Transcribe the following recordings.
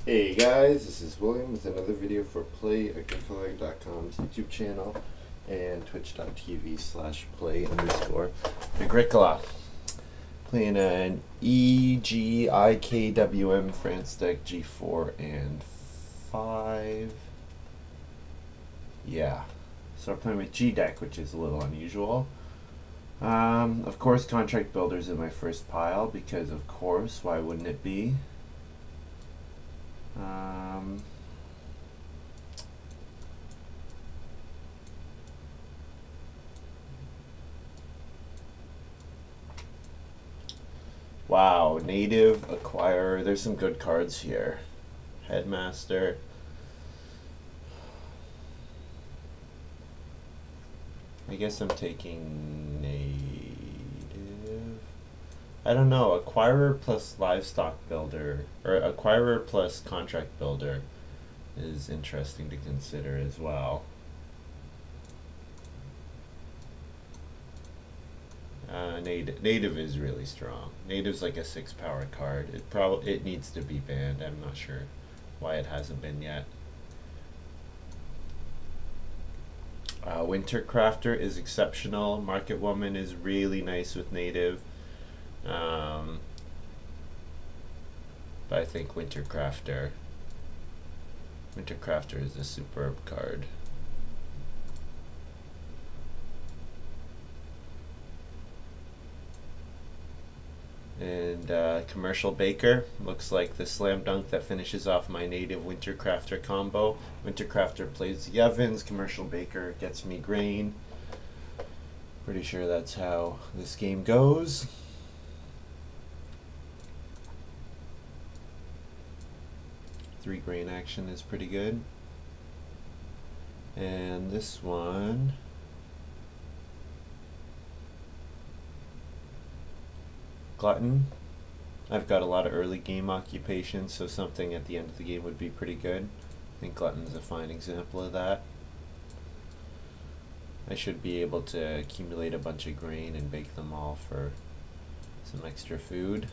Hey guys, this is William with another video for Play-agricola.com's YouTube channel and twitch.tv/play_agricola. Playing an EGIKWM France deck G4 and 5. Yeah, so we're playing with G deck, which is a little unusual. Of course, Contract Builder's in my first pile because, of course, why wouldn't it be? Wow, native acquirer. There's some good cards here. Headmaster. I guess I'm taking native. I don't know. Acquirer plus livestock builder, or acquirer plus contract builder is interesting to consider as well. Native is really strong. Native's like a 6 power card. It needs to be banned. I'm not sure why it hasn't been yet. Winter Crafter is exceptional. Market Woman is really nice with native. But I think Winter Crafter is a superb card. And Commercial Baker looks like the slam dunk that finishes off my native Winter Crafter combo. Winter Crafter plays the ovens, Commercial Baker gets me grain. Pretty sure that's how this game goes. Three grain action is pretty good. And this one, Glutton. I've got a lot of early game occupation, so something at the end of the game would be pretty good. I think Glutton's a fine example of that. I should be able to accumulate a bunch of grain and bake them all for some extra food.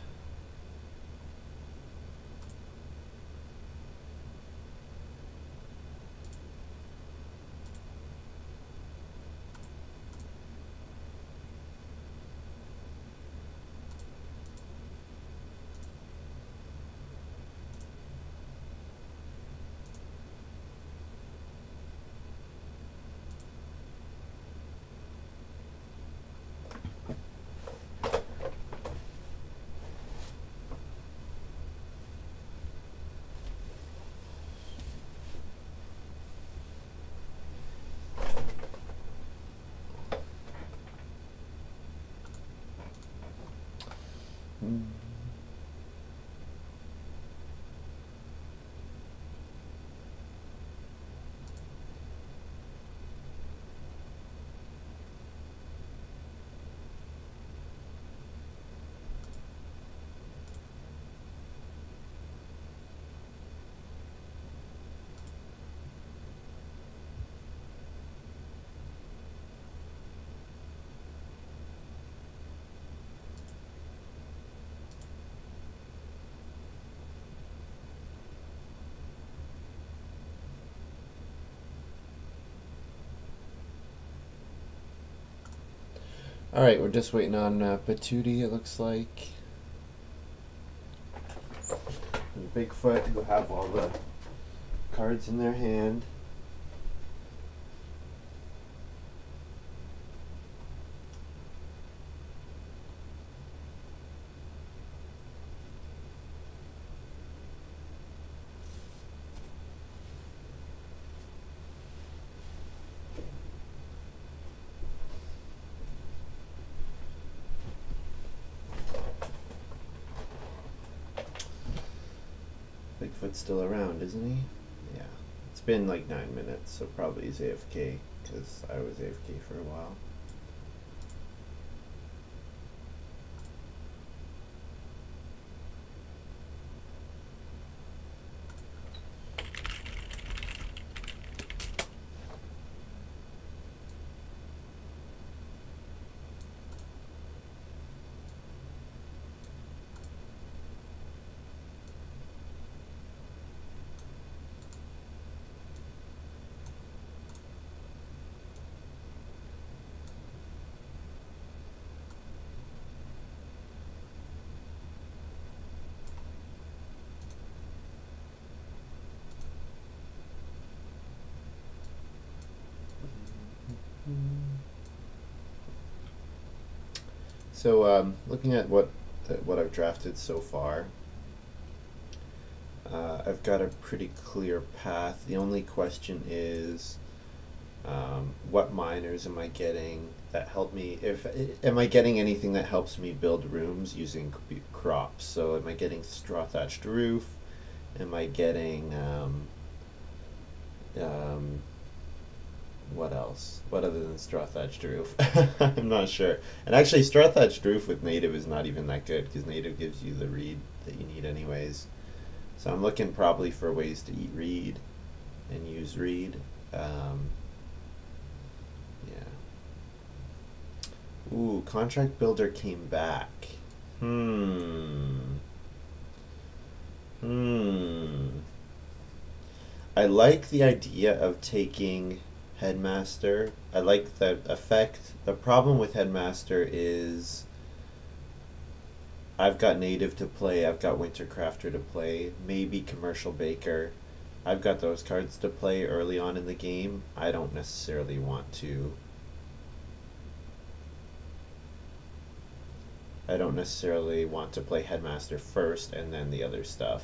Alright, we're just waiting on Patootie, it looks like. And Bigfoot, who have all the cards in their hand. Bigfoot's still around, isn't he? Yeah. It's been like 9 minutes, so probably he's AFK, because I was AFK for a while. So looking at what I've drafted so far, I've got a pretty clear path. The only question is, what miners am I getting that help me? Am I getting anything that helps me build rooms using crops? So am I getting straw thatched roof? Am I getting what else? What other than straw thatched roof? I'm not sure. And actually, straw thatched roof with native is not even that good because native gives you the reed that you need anyways. So I'm looking probably for ways to eat reed and use reed. Yeah. Ooh, contract builder came back. I like the idea of taking Headmaster. I like the effect. The problem with Headmaster is I've got Native to play, I've got Wintercrafter to play, maybe Commercial Baker. I've got those cards to play early on in the game. I don't necessarily want to. I don't necessarily want to play Headmaster first and then the other stuff.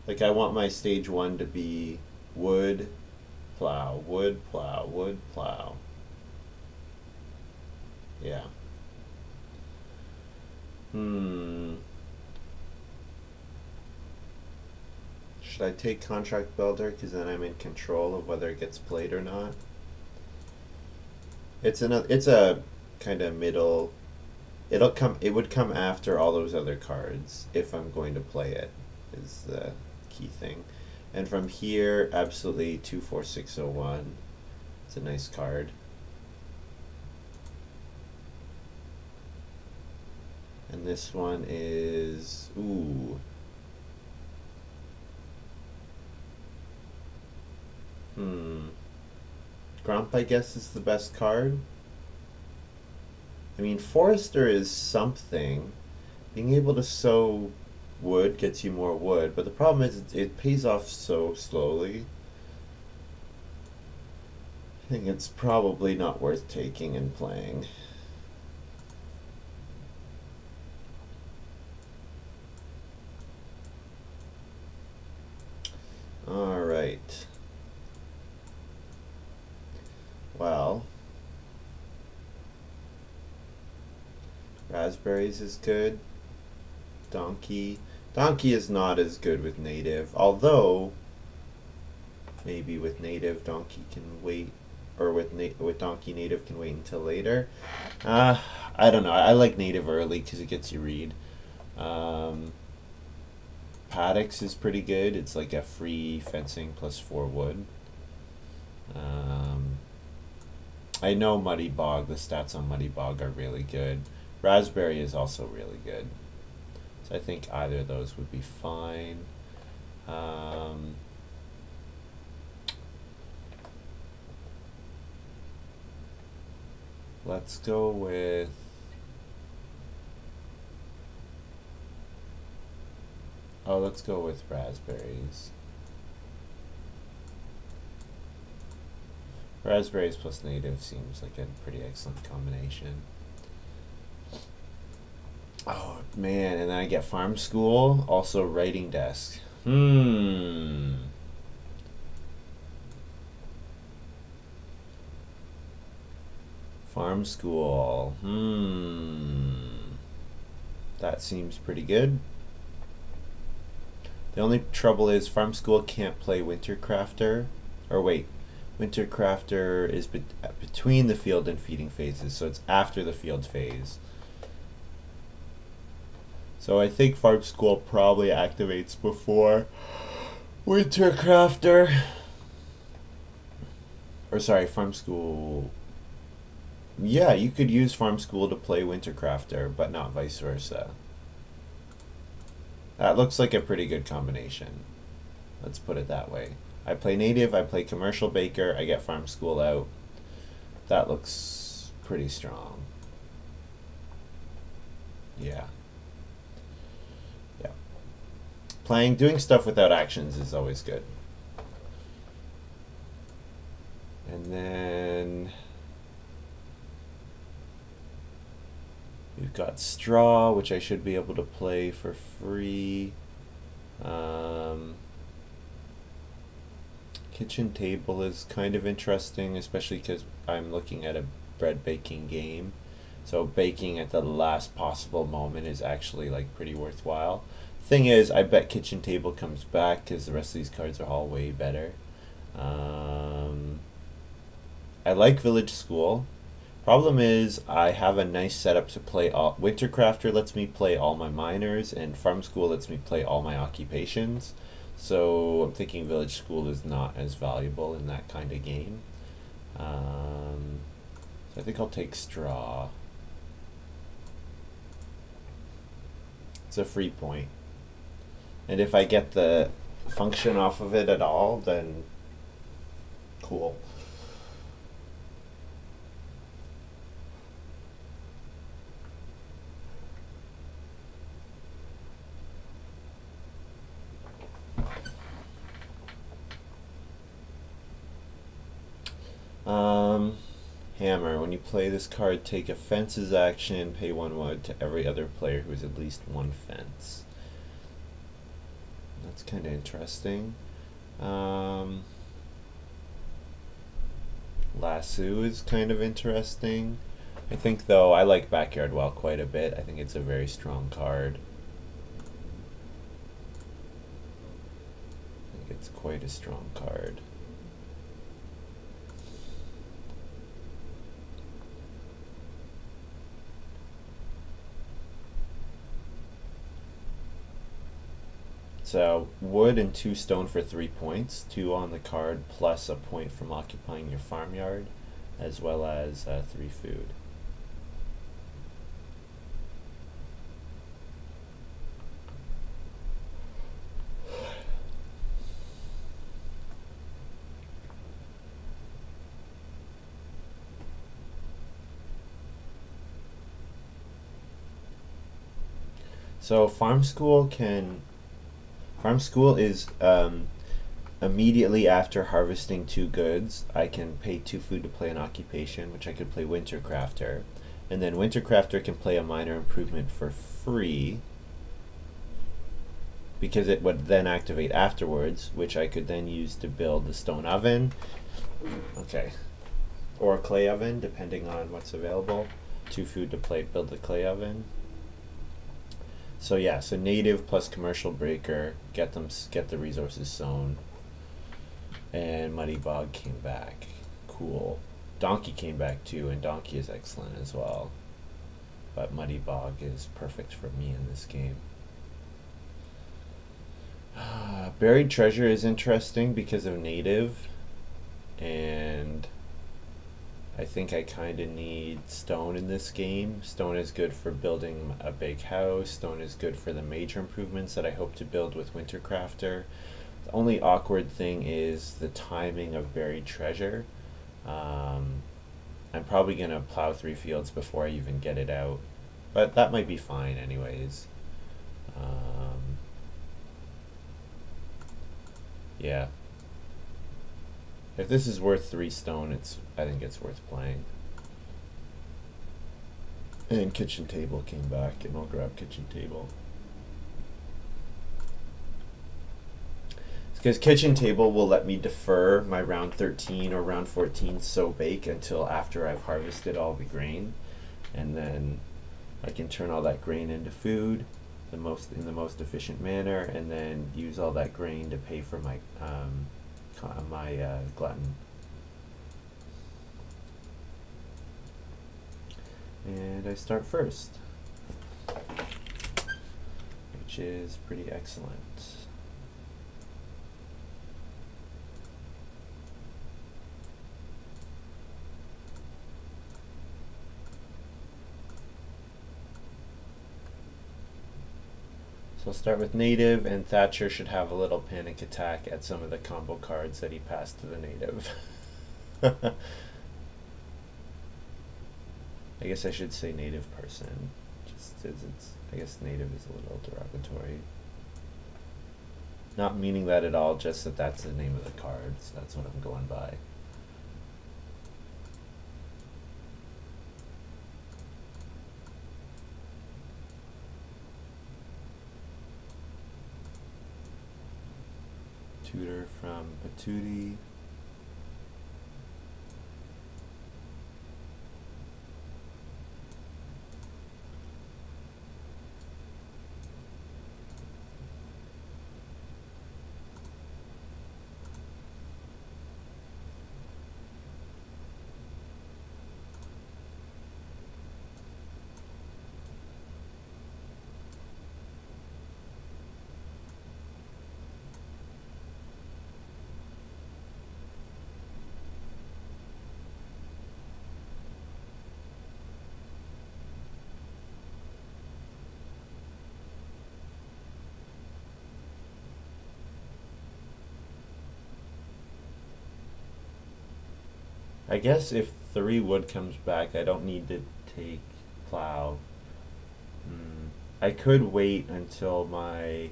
Like, I want my stage 1 to be wood, plow, wood, plow, wood, plow. Yeah. Should I take Contract Builder because then I'm in control of whether it gets played or not? It's a kind of middle. It would come after all those other cards if I'm going to play it, is the key thing. And from here, absolutely 24601. It's a nice card. And this one is, ooh. Grump, I guess, is the best card. I mean, Forester is something. Being able to sow wood gets you more wood, but the problem is it pays off so slowly. I think it's probably not worth taking and playing. All right. Well, raspberries is good. Donkey is not as good with native, although maybe with native donkey can wait, or with donkey native can wait until later. I don't know. I like native early because it gets you reed. Paddocks is pretty good. It's like a free fencing plus 4 wood. I know Muddy Bog, the stats on Muddy Bog are really good. Raspberry is also really good. So I think either of those would be fine. Let's go with raspberries. Raspberries plus native seems like a pretty excellent combination. Oh man, and then I get farm school, also writing desk. Farm school. That seems pretty good. The only trouble is farm school can't play Wintercrafter. Or wait, Wintercrafter is between the field and feeding phases, so it's after the field phase. So I think farm school probably activates before Wintercrafter. Or sorry, farm school. Yeah, you could use farm school to play Wintercrafter, but not vice versa. That looks like a pretty good combination. Let's put it that way. I play native, I play commercial baker, I get farm school out. That looks pretty strong. Yeah. Yeah. Doing stuff without actions is always good. And then got Straw, which I should be able to play for free. Kitchen Table is kind of interesting, especially because I'm looking at a bread baking game. So baking at the last possible moment is actually like pretty worthwhile. Thing is, I bet Kitchen Table comes back because the rest of these cards are all way better. I like Village School. Problem is, I have a nice setup to play all. Wintercrafter lets me play all my miners, and Farm School lets me play all my occupations. So I'm thinking Village School is not as valuable in that kind of game. So I think I'll take Straw. It's a free point. And if I get the function off of it at all, then cool. Hammer. When you play this card, take a fences action, pay 1 wood to every other player who has at least 1 fence. That's kind of interesting. Lasso is kind of interesting. I think, though, I like Backyard Wall quite a bit. I think it's a very strong card. I think it's quite a strong card. So wood and 2 stone for 3 points, 2 on the card plus a point from occupying your farmyard, as well as 3 food. So Farm School is immediately after harvesting 2 goods, I can pay 2 food to play an occupation, which I could play Wintercrafter. And then Wintercrafter can play a minor improvement for free, because it would then activate afterwards, which I could then use to build the stone oven. Okay. Or a clay oven, depending on what's available. 2 food to build the clay oven. So yeah, so native plus commercial breaker, get the resources sown. And Muddy Bog came back. Cool. Donkey came back too, and Donkey is excellent as well. But Muddy Bog is perfect for me in this game. Buried Treasure is interesting because of native, and I think I kind of need stone in this game. Stone is good for building a big house. Stone is good for the major improvements that I hope to build with Wintercrafter. The only awkward thing is the timing of Buried Treasure. I'm probably going to plow 3 fields before I even get it out, but that might be fine anyways. Yeah. If this is worth 3 stone, I think it's worth playing. And Kitchen Table came back, and I'll grab Kitchen Table. Because Kitchen Table will let me defer my round 13 or round 14 sow bake until after I've harvested all the grain, and then I can turn all that grain into food in the most efficient manner, and then use all that grain to pay for my glutton. And I start first, which is pretty excellent. So I'll start with native, and Thatcher should have a little panic attack at some of the combo cards that he passed to the native. I guess I should say native person, just as I guess native is a little derogatory. Not meaning that at all, just that that's the name of the cards. That's what I'm going by. Tutor from Patootie. I guess if 3 wood comes back, I don't need to take plow. I could wait until my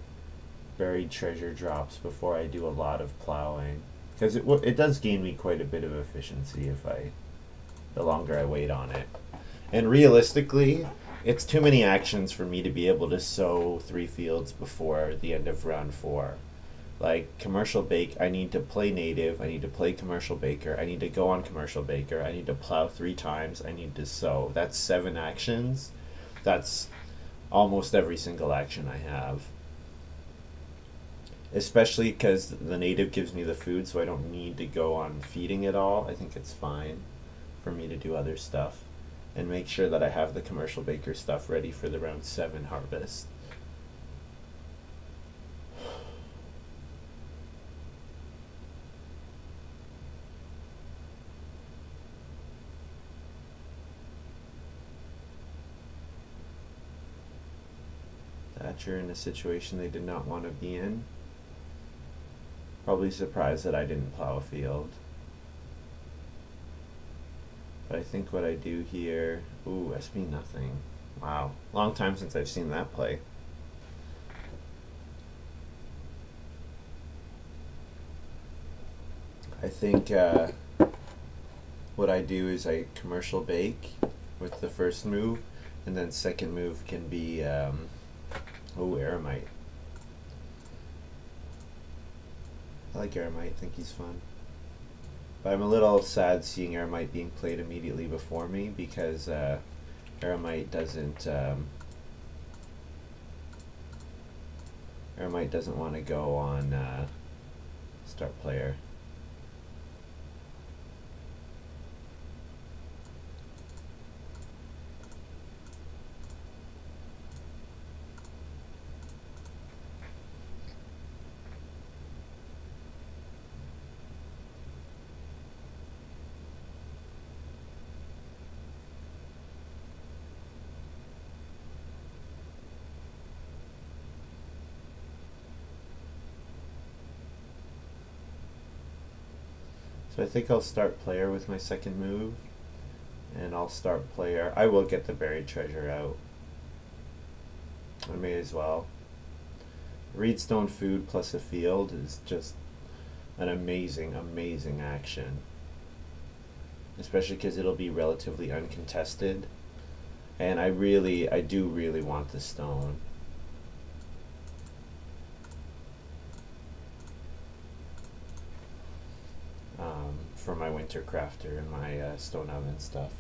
buried treasure drops before I do a lot of plowing, because it does gain me quite a bit of efficiency if the longer I wait on it. And realistically, it's too many actions for me to be able to sow 3 fields before the end of round 4. Like commercial bake, I need to play native, I need to play commercial baker, I need to go on commercial baker, I need to plow 3 times, I need to sow. That's 7 actions. That's almost every single action I have. Especially because the native gives me the food, so I don't need to go on feeding it all. I think it's fine for me to do other stuff and make sure that I have the commercial baker stuff ready for the round 7 harvest. Thatcher in a situation they did not want to be in. Probably surprised that I didn't plow a field. But I think what I do here... Ooh, SP nothing. Wow. Long time since I've seen that play. I think what I do is I commercial bake with the first move, and then second move can be... oh, Eremite. I like Eremite, I think he's fun. But I'm a little sad seeing Eremite being played immediately before me, because Eremite doesn't want to go on start player. So I think I'll start player with my second move, and I'll start player. I will get the buried treasure out. I may as well. Reedstone food plus a field is just an amazing, amazing action. Especially because it'll be relatively uncontested. And I do really want the stone. For my winter crafter and my stone oven stuff.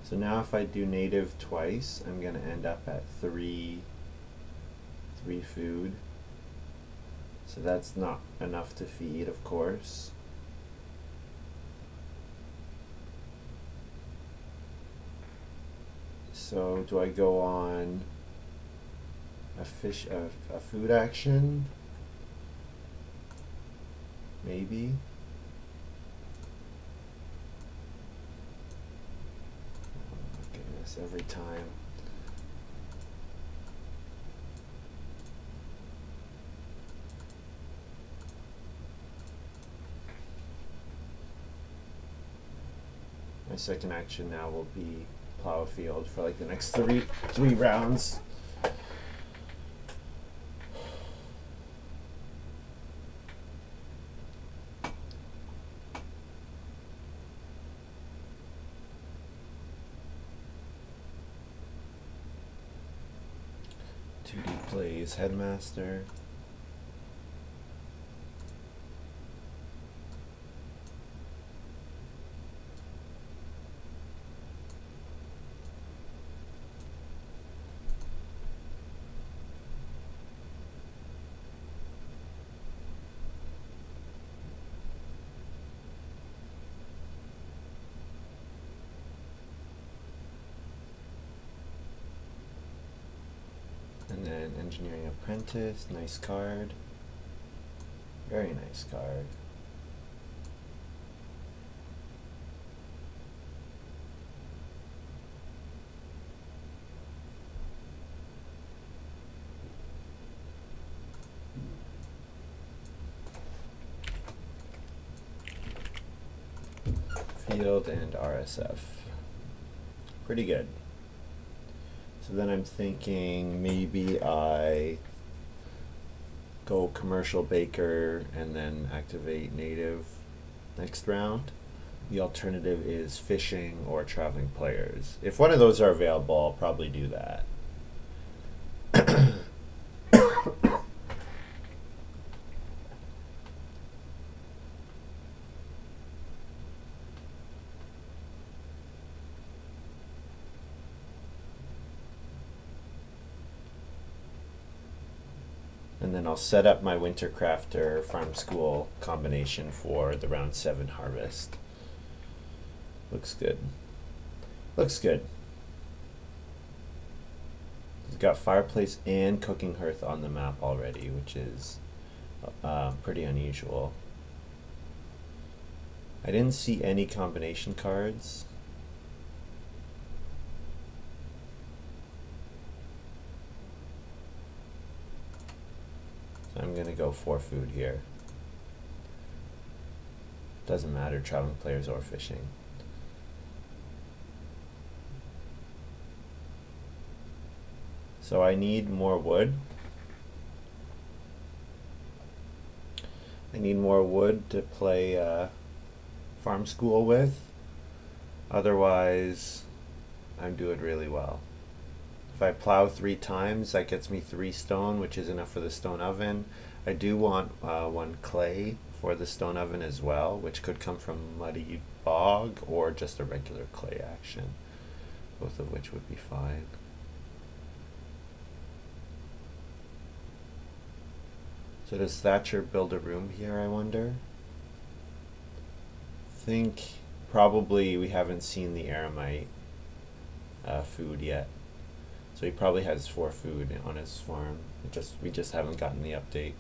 So now if I do native twice, I'm going to end up at 3 food. So that's not enough to feed, of course. So do I go on a food action? Maybe. Oh my goodness, every time. My second action now will be plow a field for like the next three rounds. 2D plays headmaster. And then Engineering Apprentice, nice card. Very nice card. Field and RSF. Pretty good. So then I'm thinking maybe I go commercial baker and then activate native next round. The alternative is fishing or traveling players. If one of those are available, I'll probably do that. And then I'll set up my Winter Crafter Farm School combination for the round 7 harvest. Looks good. Looks good. It's got fireplace and cooking hearth on the map already, which is pretty unusual. I didn't see any combination cards. I'm gonna go for food here. Doesn't matter, traveling players or fishing. So I need more wood. I need more wood to play farm school with. Otherwise, I'm doing really well. If I plow 3 times, that gets me 3 stone, which is enough for the stone oven. I do want 1 clay for the stone oven as well, which could come from muddy bog or just a regular clay action, both of which would be fine. So does Thatcher build a room here, I wonder? Think probably we haven't seen the Aramite food yet. So he probably has 4 food on his farm. We just haven't gotten the update.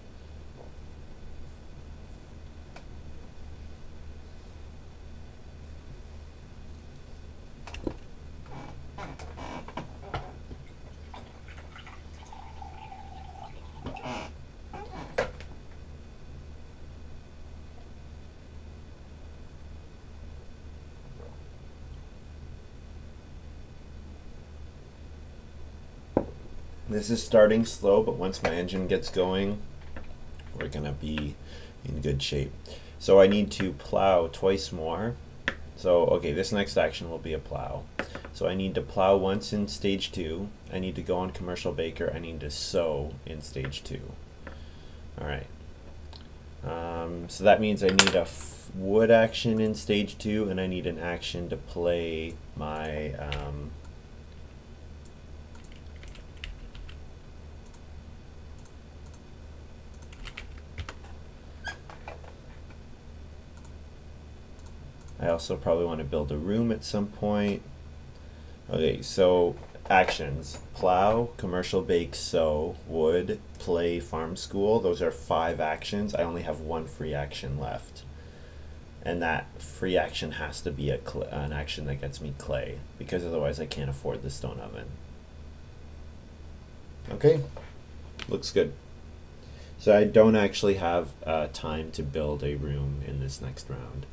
This is starting slow, but once my engine gets going, we're gonna be in good shape. So I need to plow twice more. So, okay, this next action will be a plow. So I need to plow once in stage 2. I need to go on commercial baker. I need to sow in stage 2. All right. So that means I need a wood action in stage 2, and I need an action to play my I also probably want to build a room at some point. Okay, so actions: plow, commercial bake, sow, wood, play, farm school. Those are 5 actions. I only have 1 free action left. And that free action has to be an action that gets me clay, because otherwise I can't afford the stone oven. Okay, looks good. So I don't actually have time to build a room in this next round.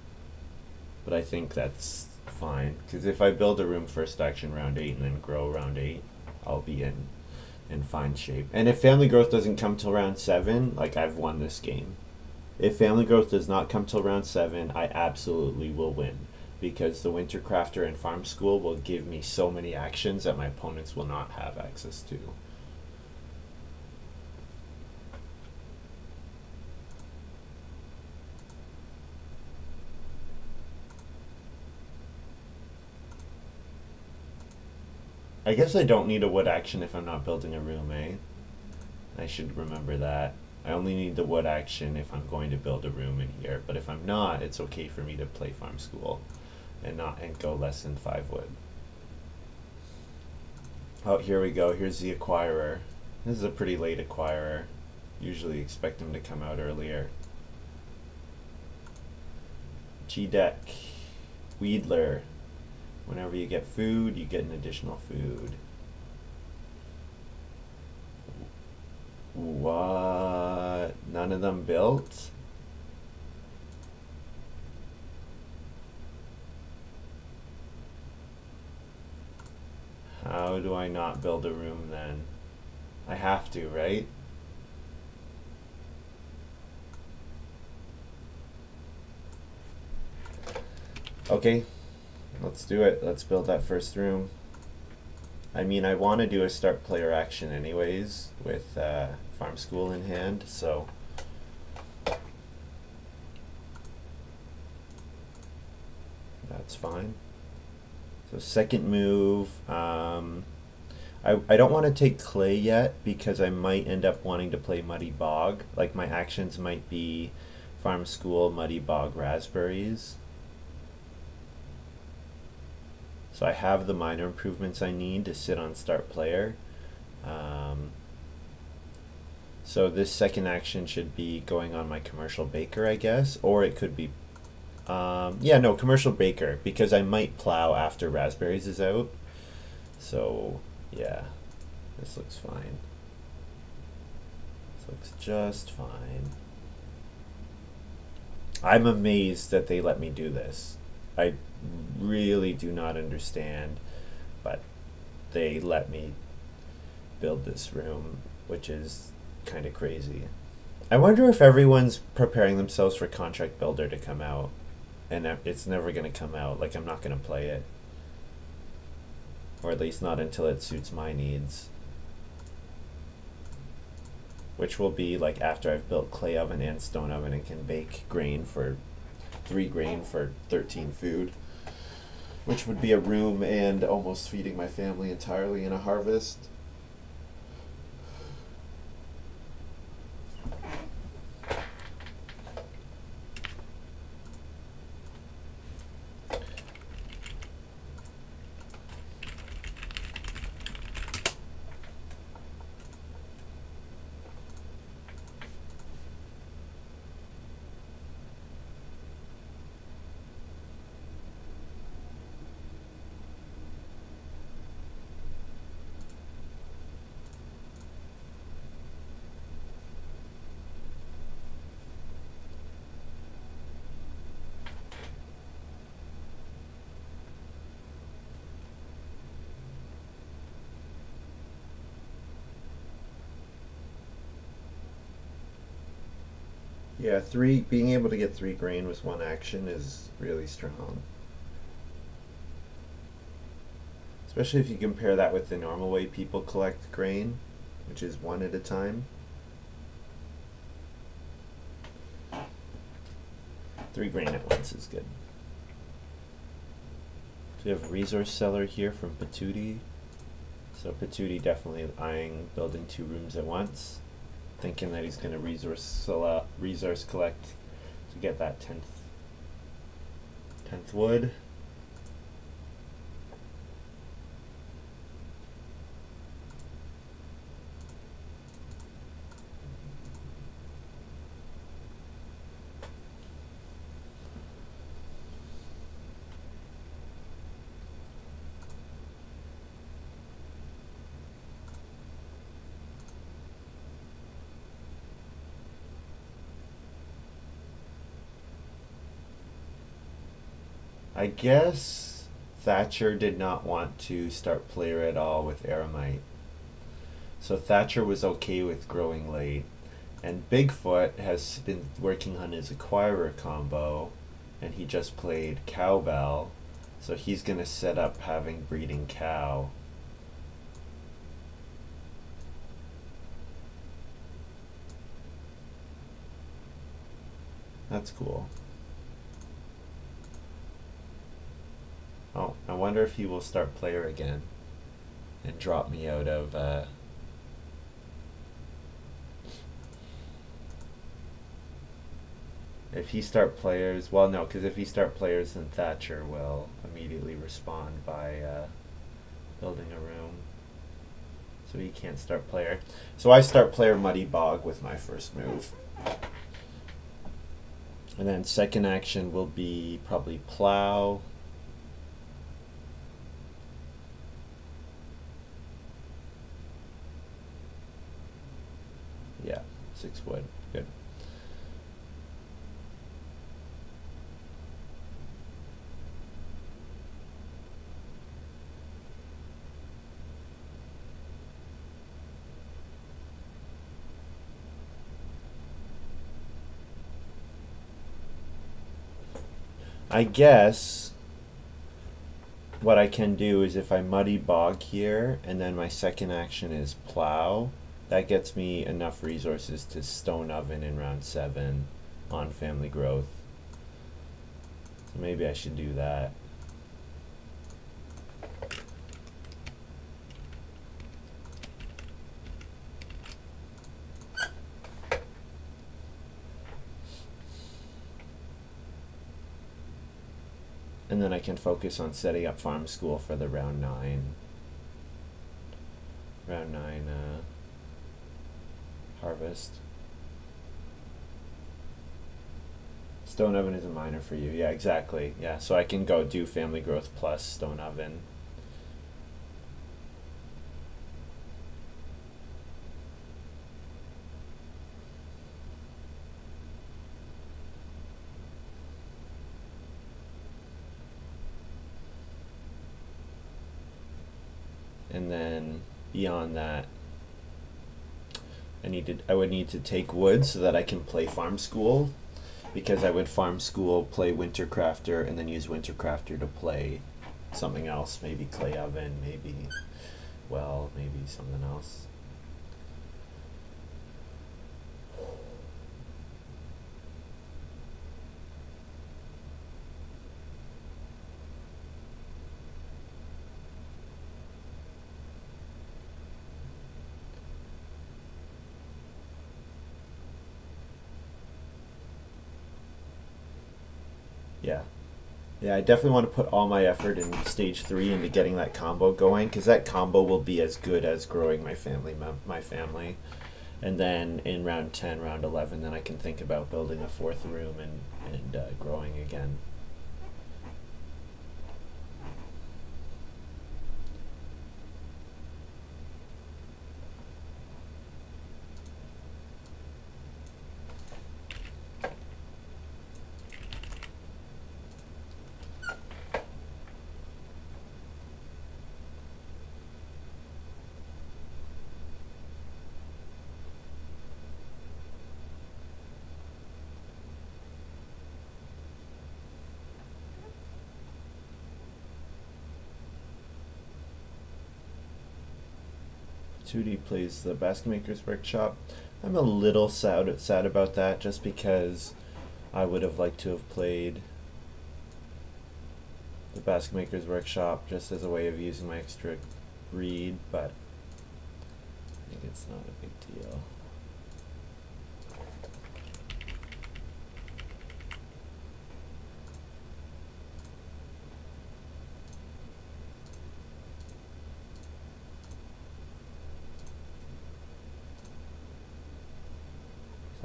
But I think that's fine, because if I build a room first action round 8 and then grow round 8, I'll be in fine shape. And if family growth doesn't come till round 7, like, I've won this game. If family growth does not come till round 7, I absolutely will win, because the Winter Crafter and Farm School will give me so many actions that my opponents will not have access to. I guess I don't need a wood action if I'm not building a room, eh? I should remember that. I only need the wood action if I'm going to build a room in here, but if I'm not, it's okay for me to play farm school and go less than 5 wood. Oh, here we go. Here's the acquirer. This is a pretty late acquirer. Usually expect him to come out earlier. G-Deck. Weedler. Whenever you get food, you get an additional food. What? None of them built? How do I not build a room then? I have to, right? Okay, let's do it. Let's build that first room. I mean, I want to do a start player action anyways with farm school in hand, so that's fine. So second move, I don't want to take clay yet because I might end up wanting to play Muddy Bog. Like my actions might be farm school, Muddy Bog, raspberries. So I have the minor improvements I need to sit on start player. So this second action should be going on my commercial baker, I guess, or it could be, yeah, no, commercial baker, because I might plow after raspberries is out. So yeah, this looks fine. This looks just fine. I'm amazed that they let me do this. I really do not understand, but they let me build this room, which is kind of crazy. I wonder if everyone's preparing themselves for Contract Builder to come out, and it's never going to come out. Like, I'm not going to play it, or at least not until it suits my needs, which will be like after I've built clay oven and stone oven and can bake grain for 3 grain for 13 food, which would be a room and almost feeding my family entirely in a harvest. Yeah, being able to get 3 grain with 1 action is really strong. Especially if you compare that with the normal way people collect grain, which is 1 at a time. 3 grain at once is good. So we have a resource seller here from Patootie. So Patootie definitely eyeing building 2 rooms at once, thinking that he's going to resource collect to get that 10th wood. I guess Thatcher did not want to start player at all with Aramite. So Thatcher was okay with growing late. And Bigfoot has been working on his acquirer combo, and he just played Cowbell. So he's going to set up having breeding cow. That's cool. Oh, I wonder if he will start player again. and drop me out of if he start players, well no, because if he start players then Thatcher will immediately respond by building a room. So he can't start player. So I start player Muddy Bog with my first move. And then second action will be probably Plow. Yeah, 6 wood. Good. I guess what I can do is if I Muddy Bog here and then my second action is Plow, that gets me enough resources to Stone Oven in round 7 on Family Growth. So maybe I should do that. And then I can focus on setting up farm school for the round 9 harvest. Stone Oven is a minor for you. Yeah, exactly. Yeah, so I can go do Family Growth plus Stone Oven. And then beyond that, I would need to take wood so that I can play Farm School, because I would Farm School, play Winter Crafter, and then use Winter Crafter to play something else, maybe Clay Oven, maybe something else. Yeah. Yeah, I definitely want to put all my effort in stage 3 into getting that combo going, because that combo will be as good as growing my family. And then in round 10, round 11, then I can think about building a 4th room and growing again. Tootie plays the Basket Maker's Workshop. I'm a little sad about that, just because I would have liked to have played the Basket Maker's Workshop just as a way of using my extra greed, but I think it's not a big deal.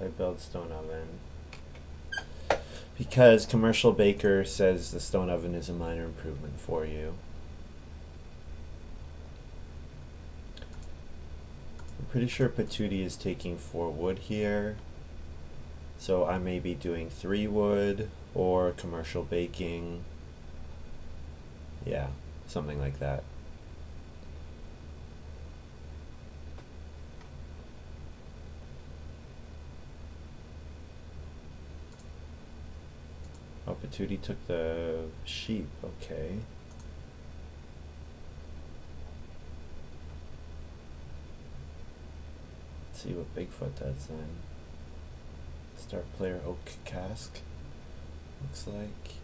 I build Stone Oven because Commercial Baker says the Stone Oven is a minor improvement for you. I'm pretty sure Patootie is taking 4 wood here, so I may be doing 3 wood or commercial baking. Yeah, something like that. Oh, Patootie took the sheep, okay. Let's see what Bigfoot does then. Start player Oak Cask, looks like.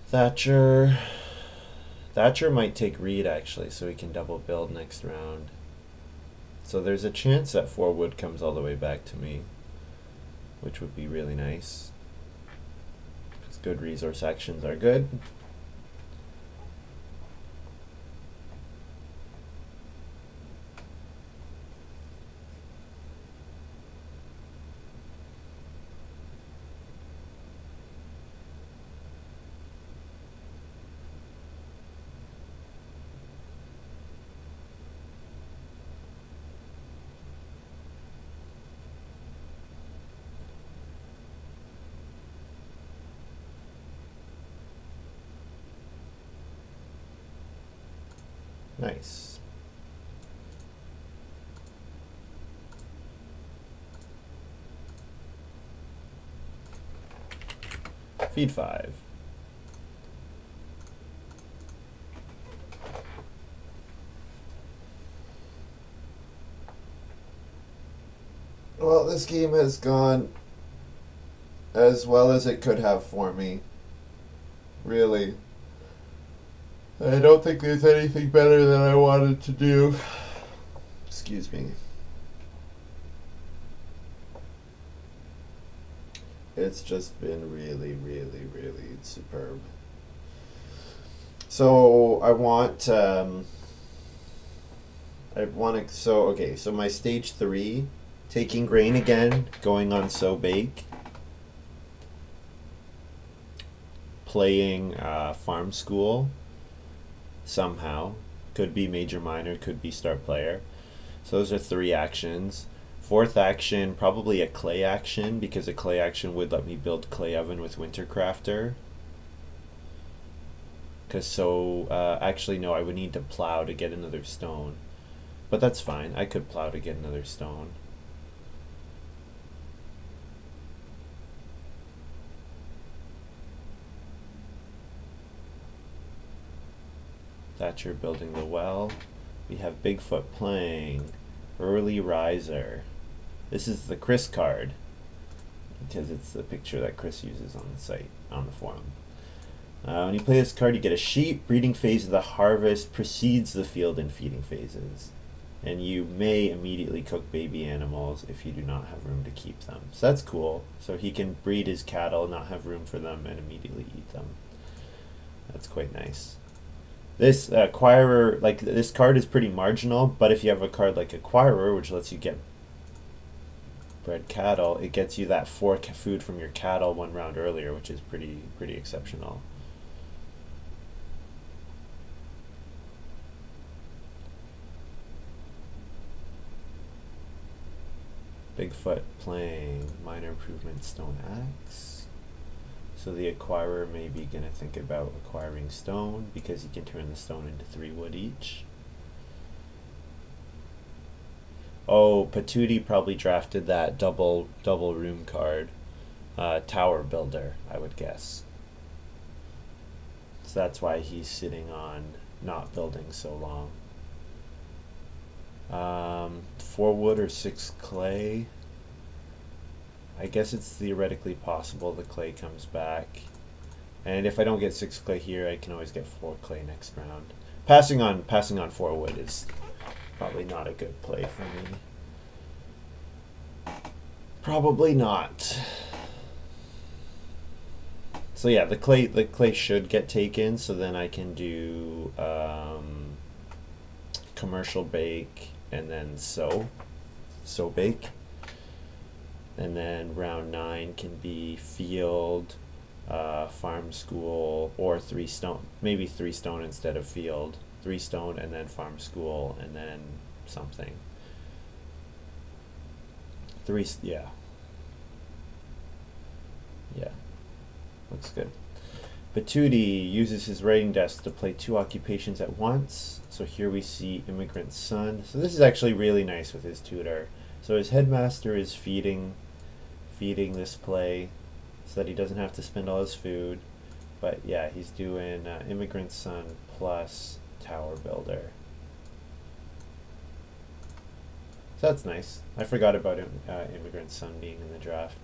Thatcher Thatcher might take Reed actually, so he can double build next round. So there's a chance that 4 wood comes all the way back to me, which would be really nice. Because good resource actions are good. Nice. Feed 5. Well, this game has gone as well as it could have for me. Really. I don't think there's anything better than I wanted to do. Excuse me. It's just been really, really, really superb. So I want so my stage 3, taking grain again, going on sow bake, playing farm school somehow, could be major minor, could be start player. So those are 3 actions. 4th action, probably a clay action, because a clay action would let me build clay oven with Wintercrafter. Because actually no, I would need to plow to get another stone. But that's fine, I could plow to get another stone. Thatcher building the well. We have Bigfoot playing Early Riser. This is the Chris card, because it's the picture that Chris uses on the site, on the forum. When you play this card, you get a sheep. Breeding phase of the harvest precedes the field and feeding phases. And you may immediately cook baby animals if you do not have room to keep them. So that's cool. So he can breed his cattle, not have room for them, and immediately eat them. That's quite nice. This acquirer, like this card is pretty marginal, but if you have a card like Acquirer, which lets you get bred cattle, it gets you that 4 food from your cattle 1 round earlier, which is pretty exceptional. Bigfoot playing Minor Improvement Stone Axe. So the acquirer may be going to think about acquiring stone, because he can turn the stone into 3 wood each. Oh, Patootie probably drafted that double room card. Tower Builder, I would guess. So that's why he's sitting on not building so long. 4 wood or 6 clay. I guess it's theoretically possible the clay comes back. And if I don't get 6 clay here, I can always get 4 clay next round. Passing on 4 wood is probably not a good play for me. Probably not. So yeah, the clay should get taken, so then I can do commercial bake and then sow bake. And then round 9 can be field, farm school, or 3 stone. Maybe 3 stone instead of field. 3 stone and then farm school and then something. 3, yeah. Yeah, looks good. Patootie uses his writing desk to play 2 occupations at once. So here we see Immigrant Son. So this is actually really nice with his tutor. So his headmaster is feeding this play so that he doesn't have to spend all his food. But yeah, he's doing Immigrant Son plus Tower Builder. So that's nice. I forgot about Immigrant Son being in the draft.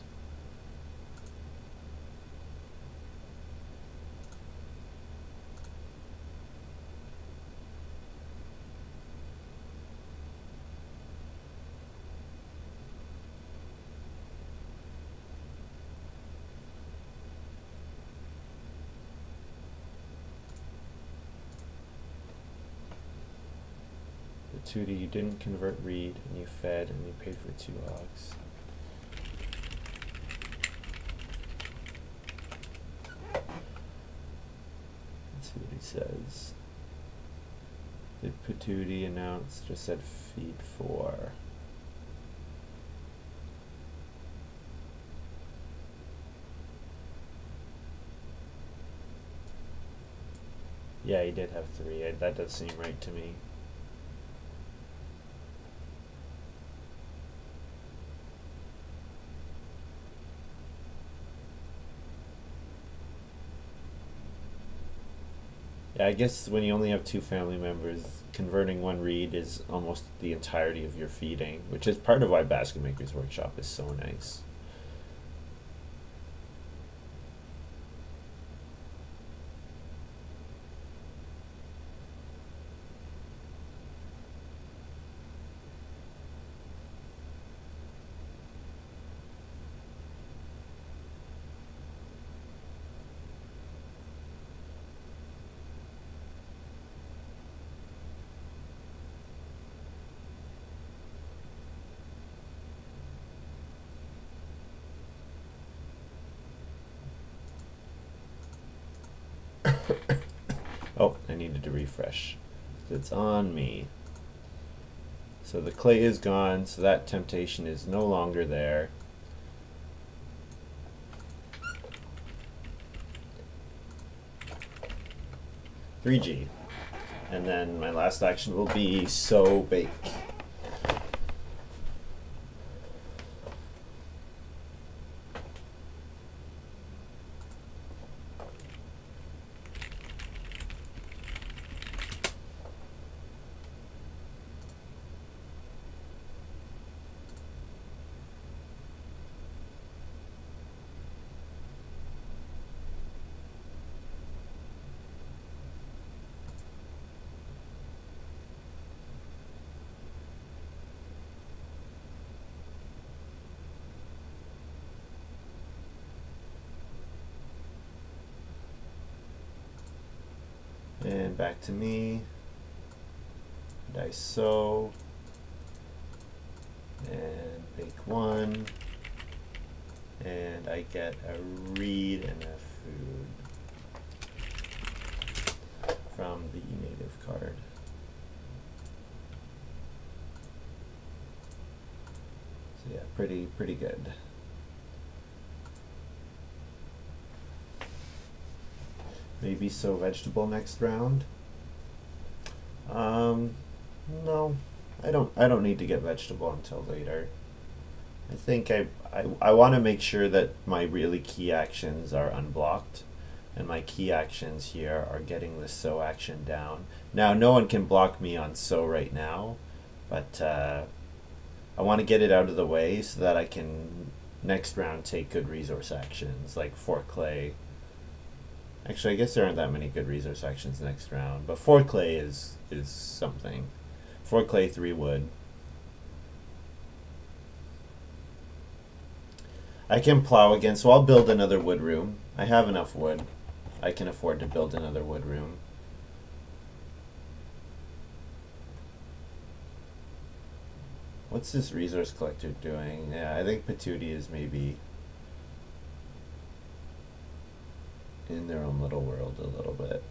Patootie, you didn't convert reed, and you fed, and you paid for 2 hogs. Let's see what he says. Did Patootie announce? Just said feed 4. Yeah, he did have 3. That does seem right to me. Yeah, I guess when you only have 2 family members, converting 1 reed is almost the entirety of your feeding, which is part of why Basket Maker's Workshop is so nice. Oh, I needed to refresh. It's on me. So the clay is gone, so that temptation is no longer there. $3G. And then my last action will be sow bake. And back to me. And I sow. And bake 1. And I get a reed and a food from the native card. So yeah, pretty good. Maybe sow vegetable next round. No, I don't need to get vegetable until later. I think I want to make sure that my really key actions are unblocked, and my key actions here are getting the sow action down. Now, no one can block me on sow right now, but I want to get it out of the way so that I can next round take good resource actions like 4 clay. Actually, I guess there aren't that many good resource actions next round, but 4 clay is something. 4 clay, 3 wood. I can plow again, so I'll build another wood room. I have enough wood. I can afford to build another wood room. What's this resource collector doing? Yeah, I think Patootie is maybe in their own little world a little bit.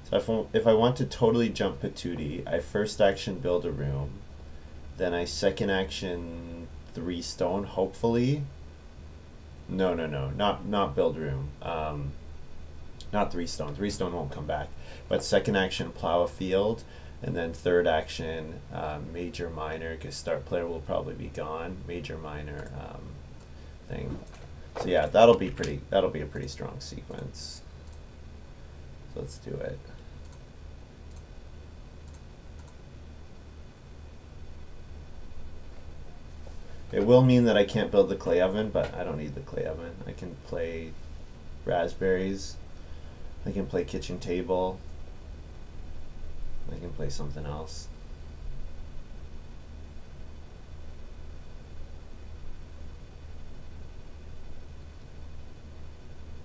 So if I want to totally jump Patootie, I first action build a room, then I second action 3 stone, hopefully. No, not build room. Not 3 stone. 3 stone won't come back. But second action plow a field, and then third action major minor, because start player will probably be gone. Major minor thing. So yeah, that'll be a pretty strong sequence. So let's do it. It will mean that I can't build the clay oven, but I don't need the clay oven. I can play raspberries. I can play kitchen table. I can play something else.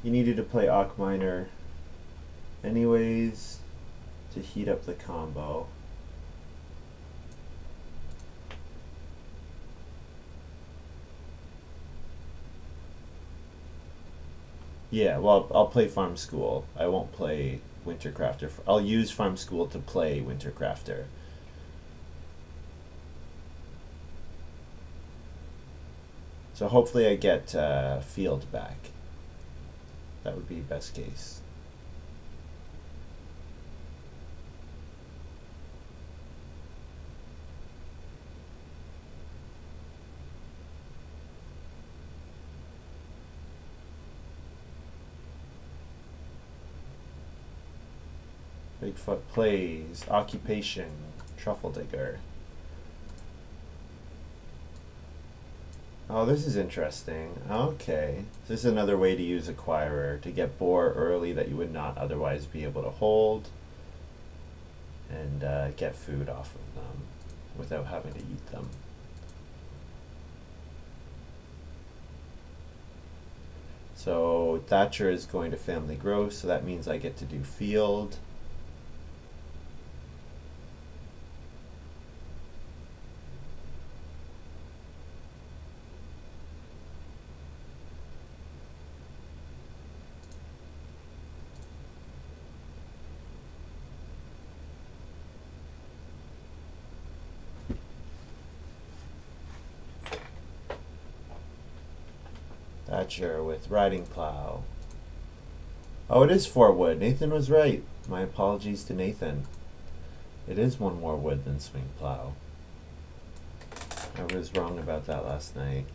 You needed to play Aqu Minor anyways to heat up the combo. Yeah, well, I'll play Farm School. I won't play Wintercrafter. I'll use Farm School to play Wintercrafter. So hopefully I get field back. That would be best case. Bigfoot plays Occupation, Truffle Digger. Oh, this is interesting. Okay. This is another way to use Acquirer to get boar early that you would not otherwise be able to hold, and get food off of them without having to eat them. So Thatcher is going to Family Growth, so that means I get to do field. Thatcher with Riding Plow. Oh, it is 4 wood. Nathan was right. My apologies to Nathan. It is 1 more wood than Swing Plow. I was wrong about that last night.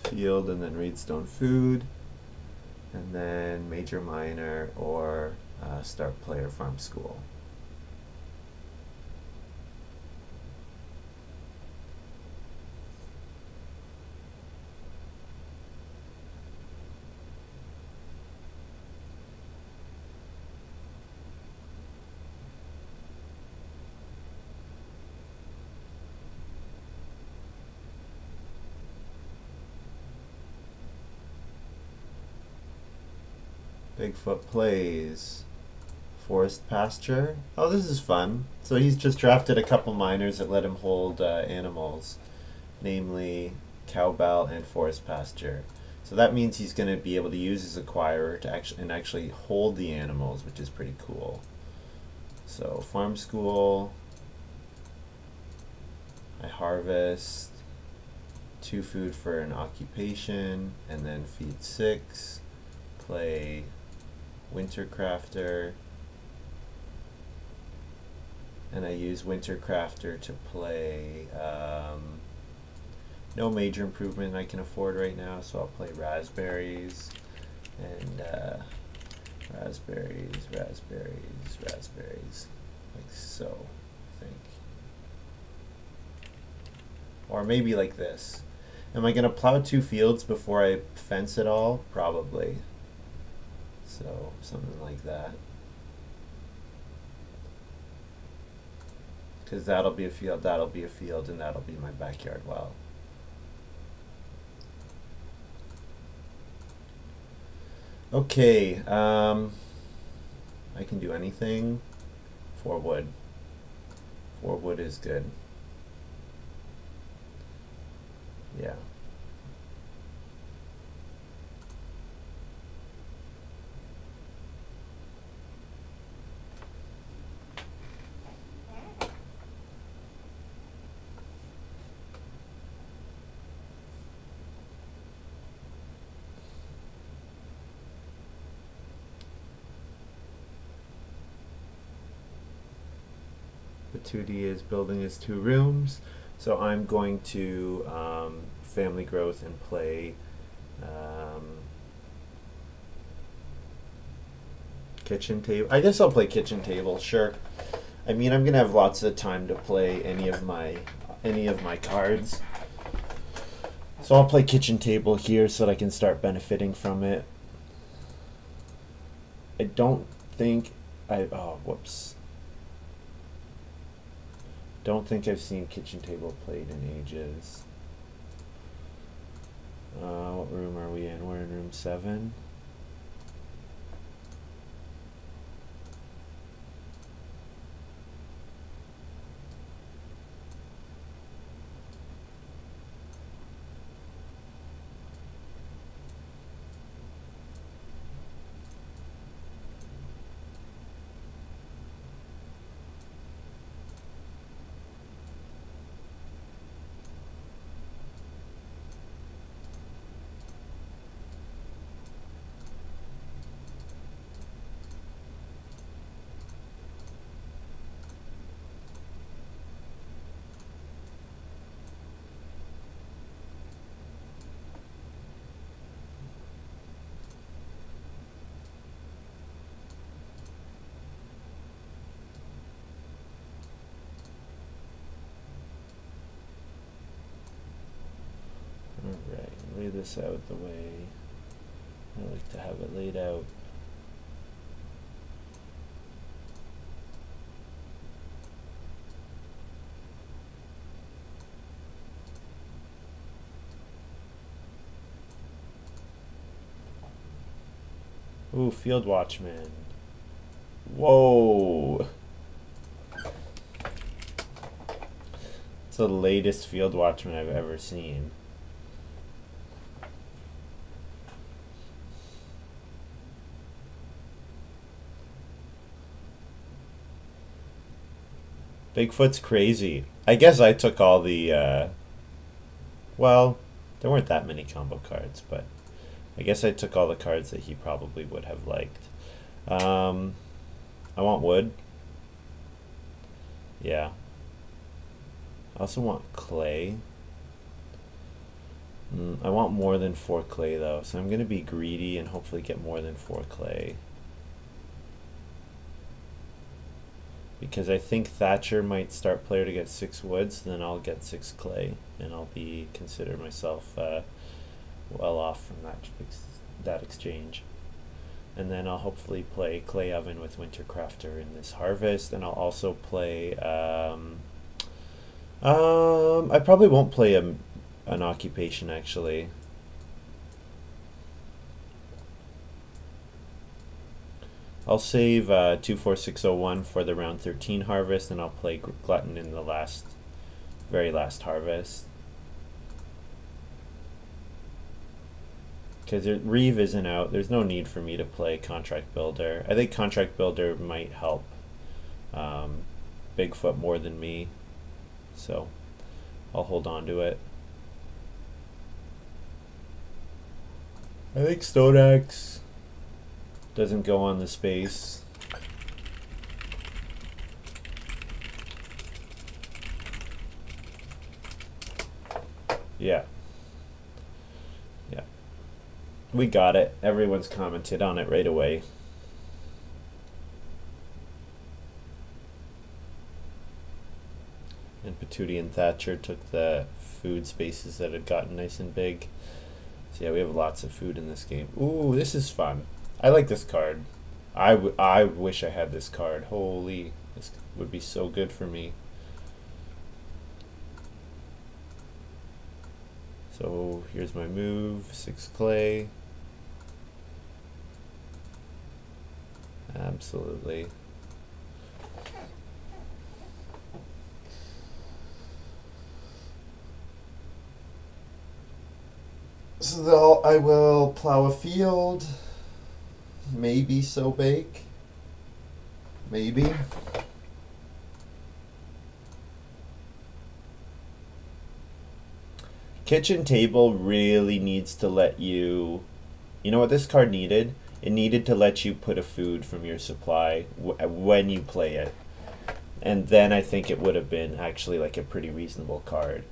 Field and then Reedstone Food. And then Major Minor or Start Player Farm School. Bigfoot plays Forest Pasture. Oh, this is fun. So he's just drafted a couple minors that let him hold animals, namely Cowbell and Forest Pasture. So that means he's going to be able to use his Acquirer to actually hold the animals, which is pretty cool. So Farm School, I harvest 2 food for an occupation, and then feed 6. Play Wintercrafter, and I use Wintercrafter to play no major improvement I can afford right now, so I'll play Raspberries and raspberries, like so, I think. Or maybe like this. Am I going to plow 2 fields before I fence it all? Probably. So something like that, because that'll be a field, that'll be a field, and that'll be my backyard well. Okay, I can do anything. 4 wood. 4 wood is good. Yeah. Patootie is building his 2 rooms, so I'm going to Family Growth and play Kitchen Table. I guess I'll play Kitchen Table, sure. I mean, I'm gonna have lots of time to play any of my cards, so I'll play Kitchen Table here so that I can start benefiting from it. I don't think whoops. Don't think I've seen Kitchen Table played in ages. Room 7. Alright, lay this out the way I like to have it laid out. Ooh, Field Watchman. Whoa! It's the latest Field Watchman I've ever seen. Bigfoot's crazy. I guess I took all the, well, there weren't that many combo cards, but I guess I took all the cards that he probably would have liked. I want wood. Yeah. I also want clay. I want more than 4 clay though, so I'm going to be greedy and hopefully get more than 4 clay. Because I think Thatcher might start player to get 6 woods, then I'll get 6 clay, and I'll consider myself well off from that exchange. And then I'll hopefully play Clay Oven with Wintercrafter in this harvest, and I'll also play I probably won't play an occupation actually. I'll save 24601 for the round 13 harvest, and I'll play Glutton in the very last harvest. Because Reeve isn't out, there's no need for me to play Contract Builder. I think Contract Builder might help Bigfoot more than me, so I'll hold on to it. I think Stone Axe doesn't go on the space. Yeah. Yeah. We got it. Everyone's commented on it right away. And Patootie and Thatcher took the food spaces that had gotten nice and big. So yeah, we have lots of food in this game. Ooh, this is fun. I like this card. I wish I had this card. Holy, this would be so good for me. So here's my move, 6 clay. Absolutely. So I will plow a field. Maybe sow bake. Maybe. Kitchen table really needs to let you... You know what this card needed? It needed to let you put a food from your supply when you play it. And then I think it would have been actually like a pretty reasonable card.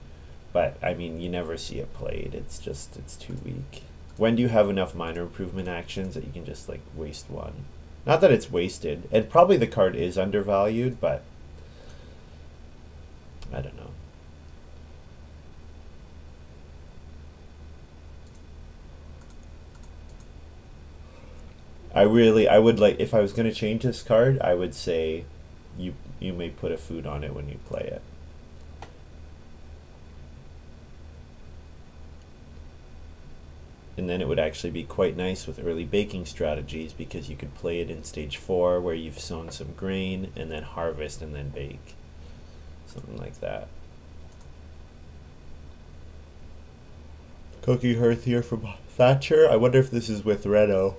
But, I mean, you never see it played. It's just, it's too weak. When do you have enough minor improvement actions that you can just, like, waste one? Not that it's wasted. And probably the card is undervalued, but... I don't know. I would like, if I was going to change this card, I would say you may put a food on it when you play it. And then it would actually be quite nice with early baking strategies because you could play it in stage 4 where you've sown some grain and then harvest and then bake. Something like that. Cookie Hearth here from Thatcher. I wonder if this is with Reno.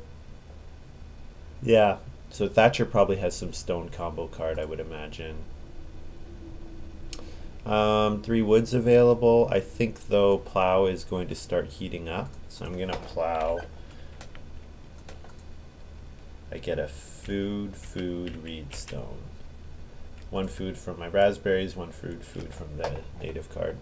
Yeah, so Thatcher probably has some stone combo card, I would imagine. 3 woods available. I think though plow is going to start heating up, so I'm gonna plow. I get a food, reed stone. 1 food from my raspberries, 1 food from the native card.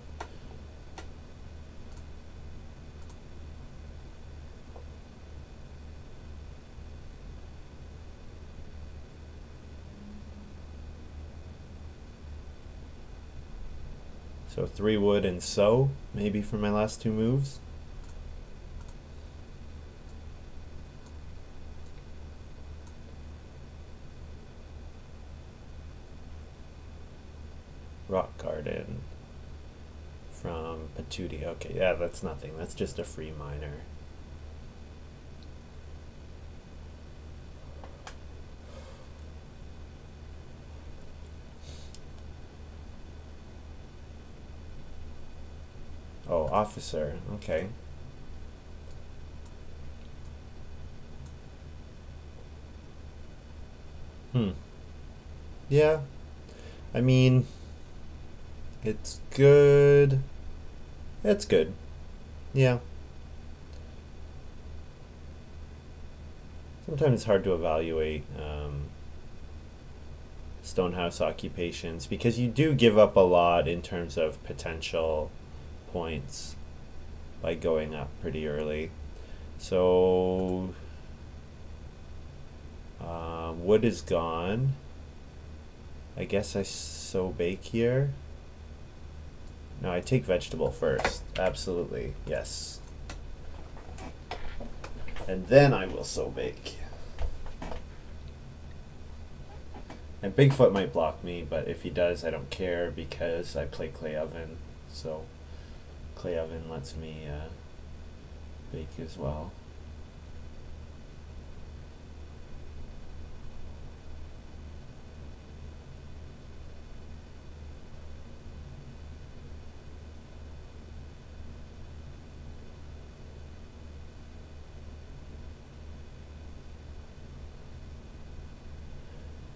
So 3 wood and sow, maybe for my last 2 moves. Rock garden from Patootie. Okay, yeah, that's nothing. That's just a free miner. Oh, officer. Okay. Yeah. I mean, it's good. It's good. Yeah. Sometimes it's hard to evaluate stonehouse occupations because you do give up a lot in terms of potential points by going up pretty early. So wood is gone. I guess I sow bake here. No, I take vegetable first. Absolutely, yes. And then I will sow bake. And Bigfoot might block me, but if he does, I don't care because I play clay oven. So clay oven lets me bake as well.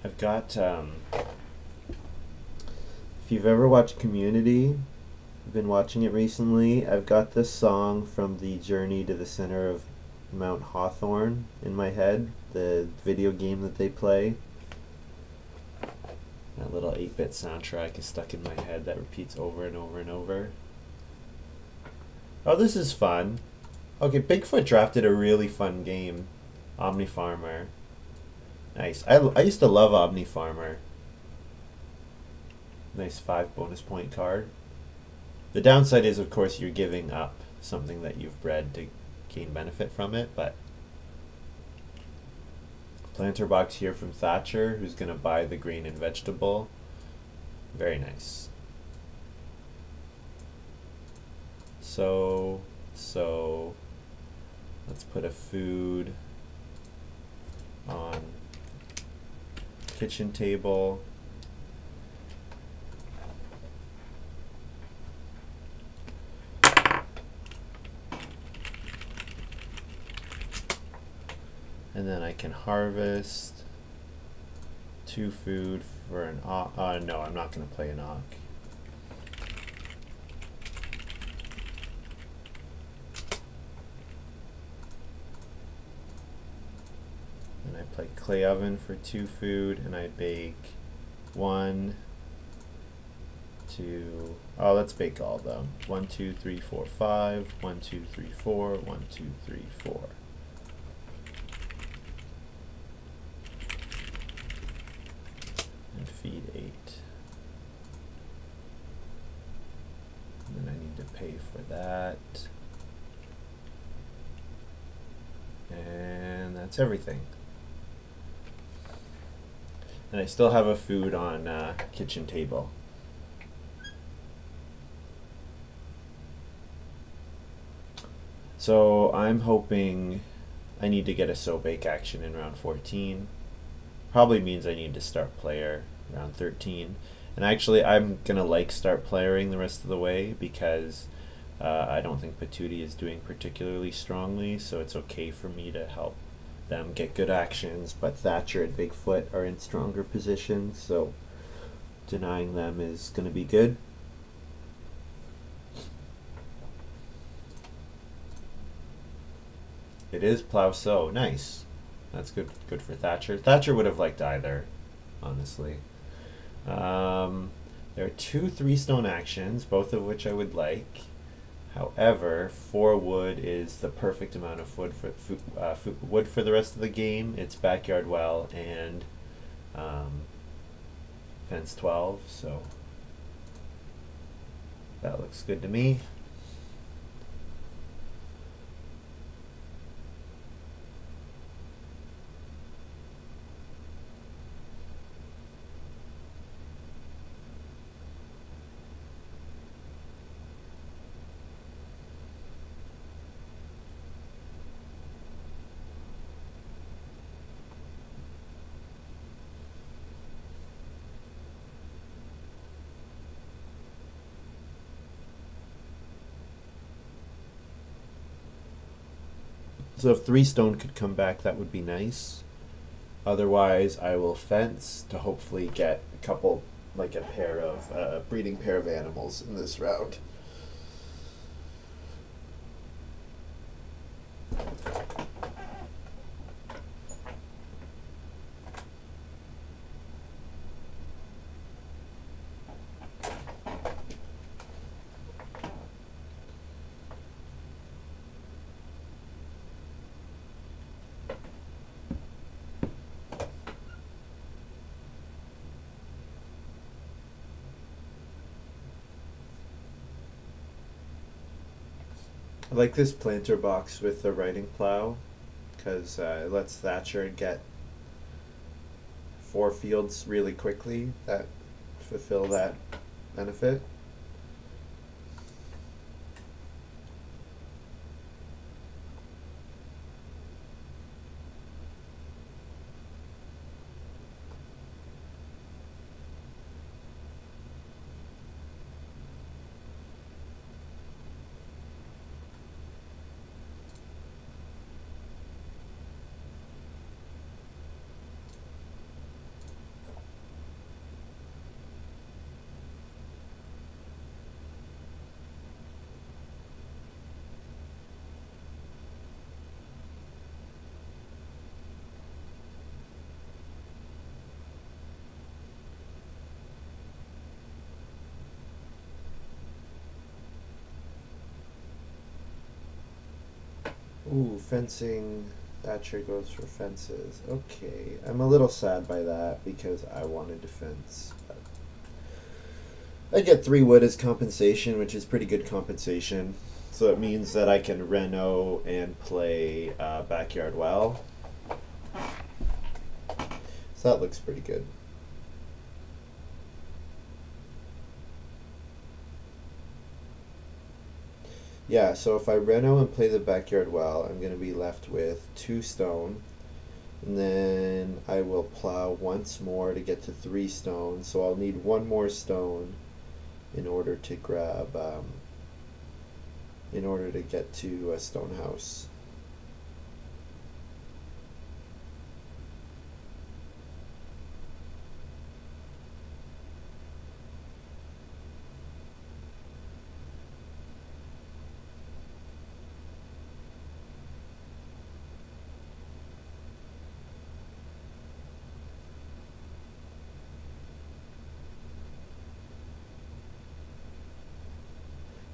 I've got, if you've ever watched Community, I've been watching it recently, I've got this song from the Journey to the Center of Mount Hawthorne in my head, the video game that they play. That little 8-bit soundtrack is stuck in my head that repeats over and over and over. Oh, this is fun. Okay, Bigfoot drafted a really fun game, Omni Farmer. Nice. I used to love Omni Farmer. Nice 5 bonus point card. The downside is, of course, you're giving up something that you've bred to gain benefit from it, but planter box here from Thatcher, who's going to buy the grain and vegetable. Very nice. So let's put a food on kitchen table. And then I can harvest 2 food for an no, I'm not going to play an ock. And I play clay oven for 2 food, and I bake 1, 2. Oh, let's bake all of them. 1, 2, 3, 4, 5. 1, 2, 3, 4. 1, 2, 3, 4. And feed 8. And then I need to pay for that. And that's everything. And I still have a food on kitchen table. So I'm hoping I need to get a so bake action in round 14. Probably means I need to start player round 13. And actually, I'm gonna like start playering the rest of the way because I don't think Patootie is doing particularly strongly, so it's okay for me to help them get good actions. But Thatcher and Bigfoot are in stronger positions, so denying them is gonna be good. It is plow sow. Nice. That's good for Thatcher. Thatcher would have liked either, honestly. There are 2 3-stone actions, both of which I would like. However, 4 wood is the perfect amount of wood for the rest of the game. It's backyard well and fence 12, so that looks good to me. So if 3 stone could come back, that would be nice. Otherwise, I will fence to hopefully get a couple, like a pair of breeding pair of animals in this round. I like this planter box with the riding plow because it lets Thatcher get 4 fields really quickly that fulfill that benefit. Ooh, fencing. Thatcher goes for fences. Okay, I'm a little sad by that because I wanted to fence. I get 3 wood as compensation, which is pretty good compensation. So it means that I can reno and play backyard well. So that looks pretty good. Yeah, so if I reno and play the backyard well, I'm going to be left with 2 stone. And then I will plow once more to get to 3 stone. So I'll need 1 more stone in order to grab, in order to get to a stone house.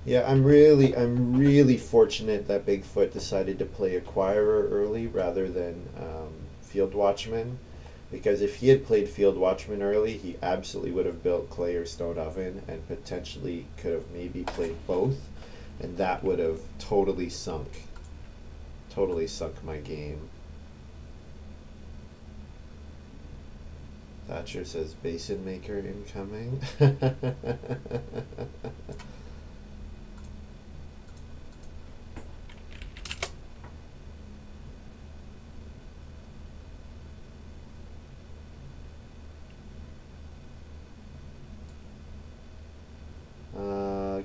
Yeah, I'm really fortunate that Bigfoot decided to play Acquirer early rather than Field Watchman, because if he had played Field Watchman early, he absolutely would have built Clay or Stone Oven and potentially could have maybe played both, and that would have totally sunk my game. Thatcher says Basin Maker incoming.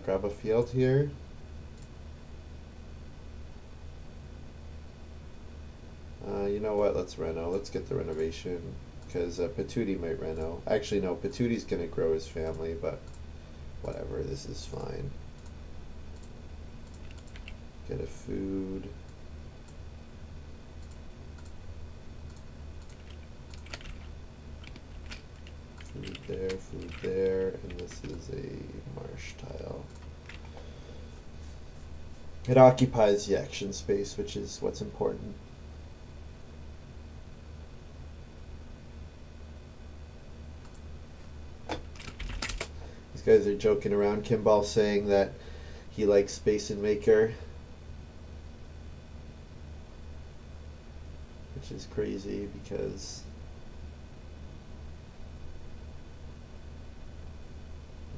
grab a field here. You know what? Let's reno. Let's get the renovation because Patootie might reno. Actually, no. Patootie's gonna grow his family, but whatever. This is fine. Get a food. Food there, and this is a marsh tile. It occupies the action space, which is what's important. These guys are joking around. Kimball saying that he likes Space and Maker, which is crazy because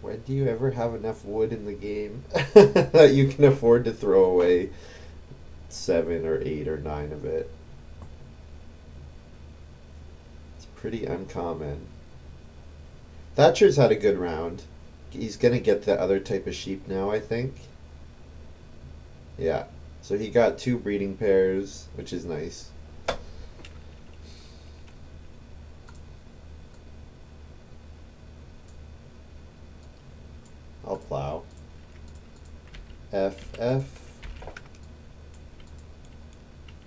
when do you ever have enough wood in the game that you can afford to throw away 7 or 8 or 9 of it? It's pretty uncommon. Thatcher's had a good round. He's gonna get the other type of sheep now, I think. Yeah, so he got 2 breeding pairs, which is nice. I'll plow. F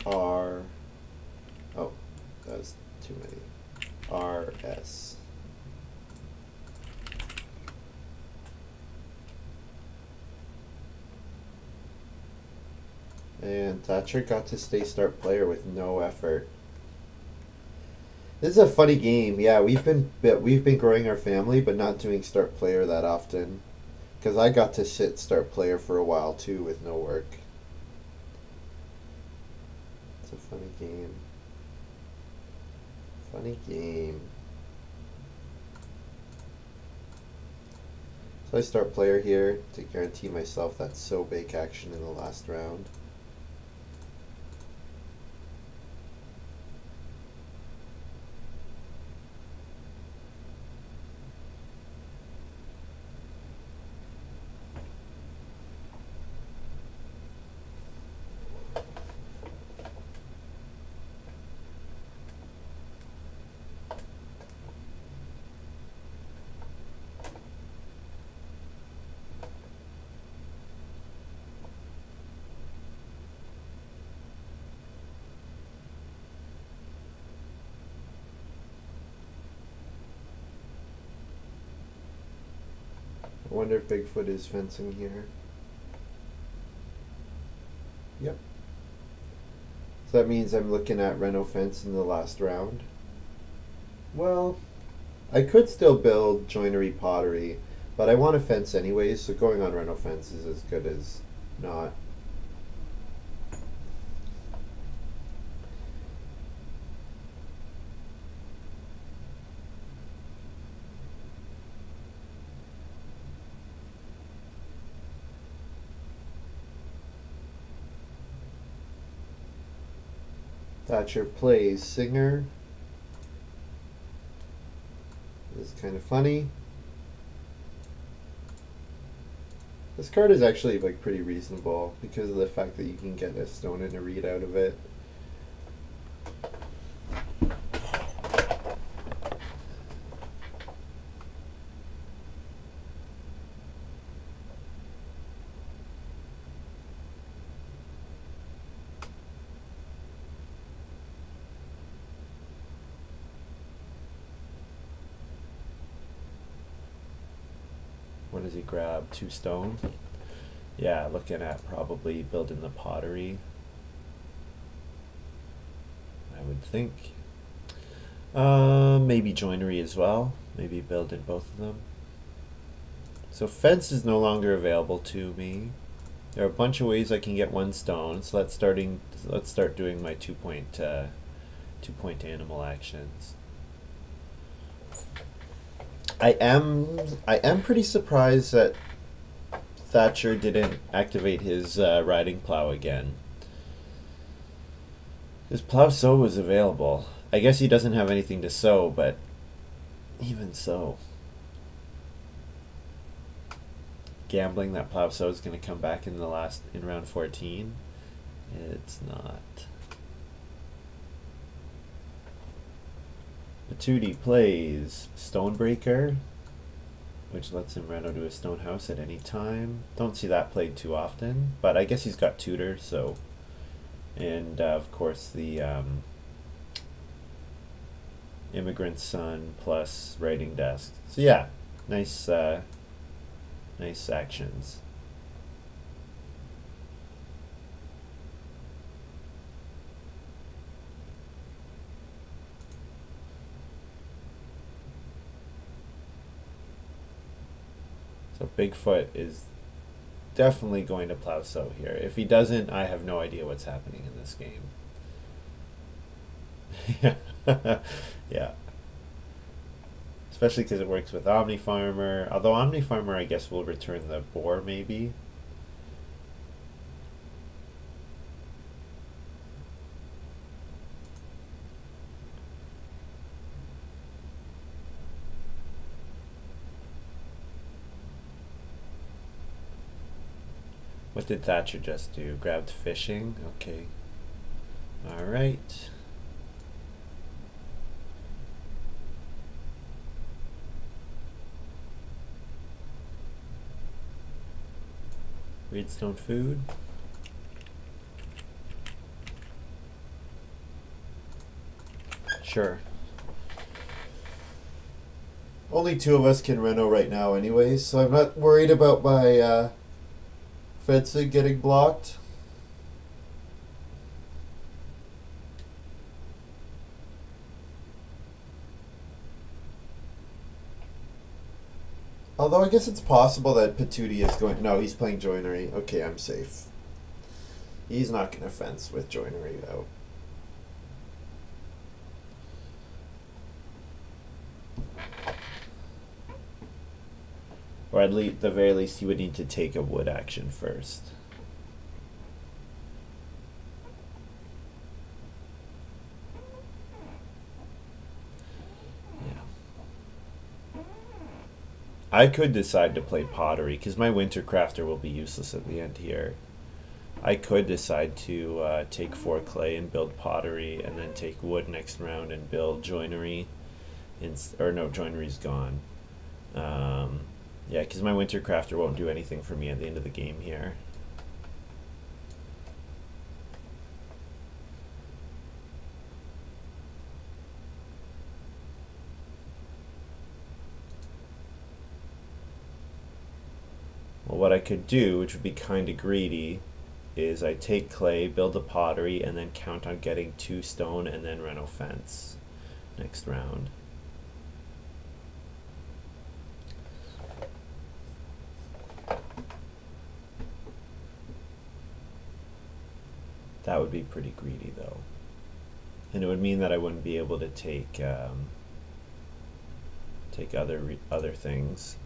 R. Oh, that's too many. RS. And Thatcher got to start player with no effort. This is a funny game. Yeah, we've been growing our family, but not doing start player that often. Because I got to sit start player for a while too with no work. It's a funny game. Funny game. So I start player here to guarantee myself that so bake action in the last round. I wonder if Bigfoot is fencing here. Yep. So that means I'm looking at Reno fence in the last round. Well, I could still build joinery pottery, but I want a fence anyways, so going on Reno fence is as good as not. Thatcher plays Singer. This is kind of funny. This card is actually like pretty reasonable because of the fact that you can get a stone and a reed out of it. What does he grab? 2 stone? Yeah, looking at probably building the pottery, I would think. Maybe joinery as well. Maybe building both of them. So fence is no longer available to me. There are a bunch of ways I can get 1 stone. So let's start doing my 2-point animal actions. I am pretty surprised that Thatcher didn't activate his riding plow again. His plow sow was available. I guess he doesn't have anything to sow, but even so. gambling that plow sow is going to come back in round 14. It's not. Patootie plays Stonebreaker, which lets him run out to a stone house at any time. Don't see that played too often, but I guess he's got tutor, so. And of course the immigrant son plus writing desk. So yeah, nice actions. So Bigfoot is definitely going to plow sow here. If he doesn't, I have no idea what's happening in this game. Yeah. Especially because it works with Omni Farmer. Although Omni Farmer, I guess, will return the boar, maybe. What did Thatcher just do? Grabbed fishing? Okay. Alright. Reedstone food. Sure. Only two of us can reno right now anyways, so I'm not worried about my fencing getting blocked. Although I guess it's possible that Patootie is going... No, he's playing joinery. Okay, I'm safe. He's not going to fence with joinery, though. Or at least, the very least, he would need to take a wood action first. I could decide to play pottery because my winter crafter will be useless at the end here. I could decide to take 4 clay and build pottery, and then take wood next round and build joinery. Or no, joinery's gone. Yeah, because my winter crafter won't do anything for me at the end of the game here. Well, what I could do, which would be kind of greedy, is I take clay, build a pottery, and then count on getting 2 stone and then reno fence next round. That would be pretty greedy, though. And it would mean that I wouldn't be able to take other things.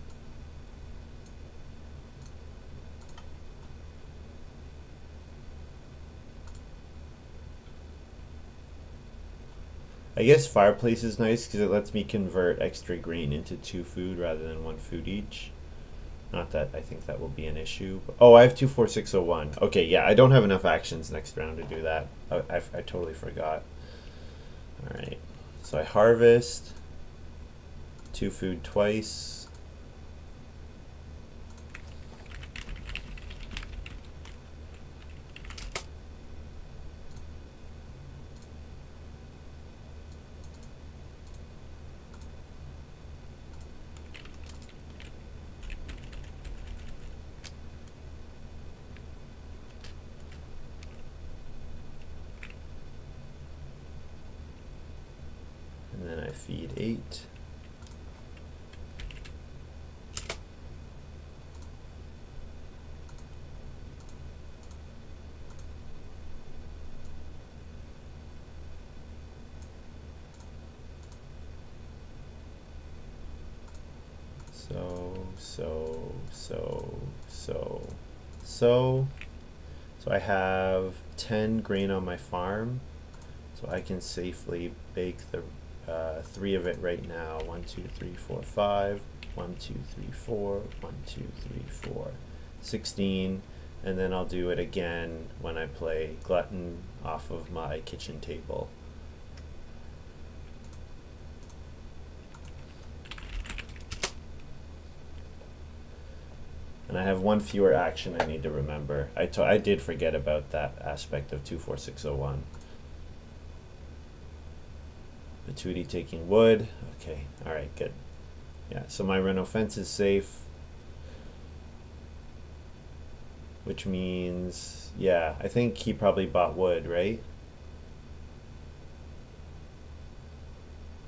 I guess fireplace is nice because it lets me convert extra grain into 2 food rather than 1 food each. Not that I think that will be an issue. Oh, I have 24601. Okay, yeah, I don't have enough actions next round to do that. I totally forgot. Alright, so I harvest 2 food twice. And then I feed 8. So I have 10 grain on my farm, so I can safely bake the 3 of it right now. 1, 2, 3, 4, 5. 1, 2, 3, 4, 1, 2, 3, 4, 16, and then I'll do it again when I play Glutton off of my kitchen table. And I have one fewer action I need to remember. I did forget about that aspect of 2, 4, 6, 0, 1. Patootie taking wood. Okay, alright, good. Yeah, so my Reno fence is safe. Which means, yeah, I think he probably bought wood, right?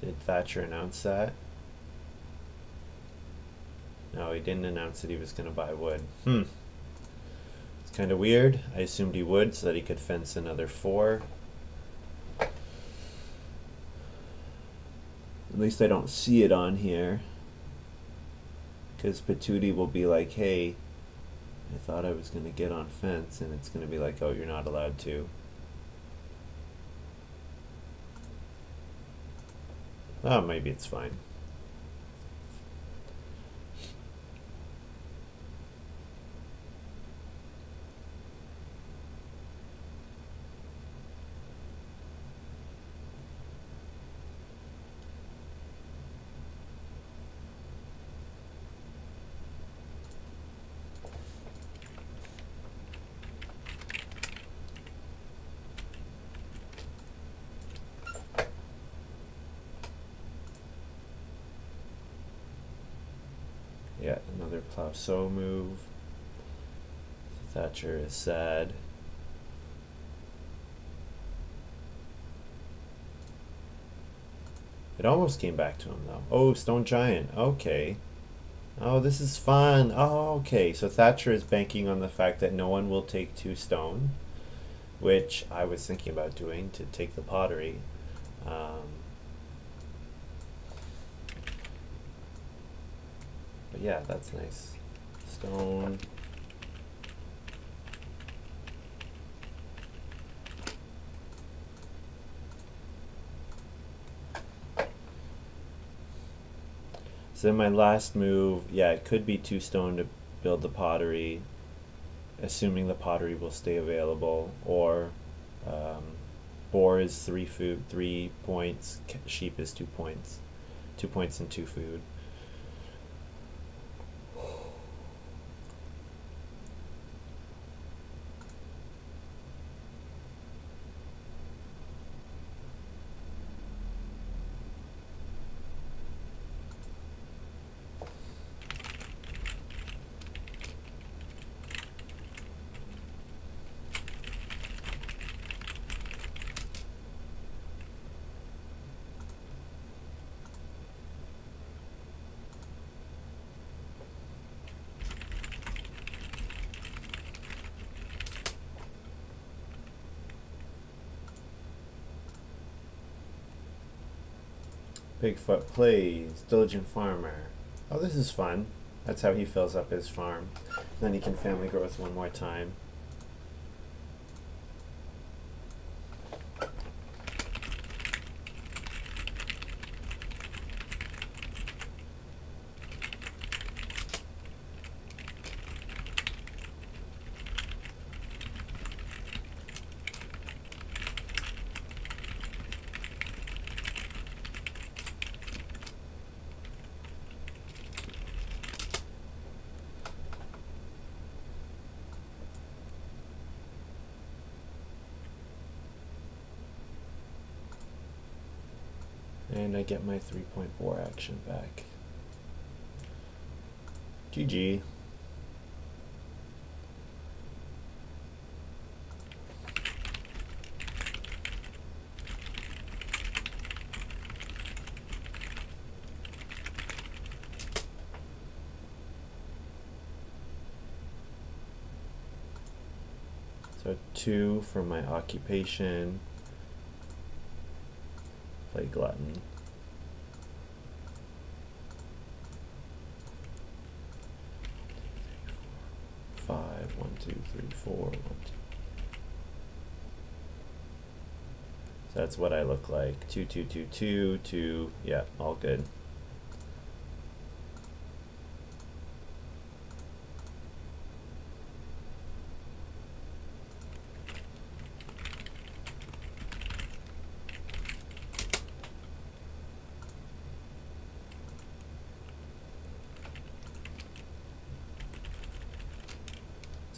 Did Thatcher announce that? No, he didn't announce that he was going to buy wood. It's kind of weird. I assumed he would so that he could fence another 4. At least I don't see it on here. Because Patootie will be like, hey, I thought I was going to get on fence, and it's going to be like, oh, you're not allowed to. Oh, maybe it's fine. Yeah, another plow sow move. Thatcher is sad. It almost came back to him though. Oh, Stone Giant. Okay. Oh, this is fun. Oh, okay. So Thatcher is banking on the fact that no one will take 2 stone, which I was thinking about doing to take the pottery. But yeah, that's nice. Stone. So then my last move, yeah, it could be 2 stone to build the pottery, assuming the pottery will stay available, or boar is 3 food, 3 points, sheep is 2 points. 2 points and 2 food. Bigfoot plays Diligent Farmer. Oh, this is fun. That's how he fills up his farm. Then he can family growth one more time. And I get my 3-point boar action back. GG. So 2 for my occupation. Play Glutton. Five, 1, 2, 3, 4, 1, 2. So that's what I look like. 2, 2, 2, 2, 2. Yeah, all good.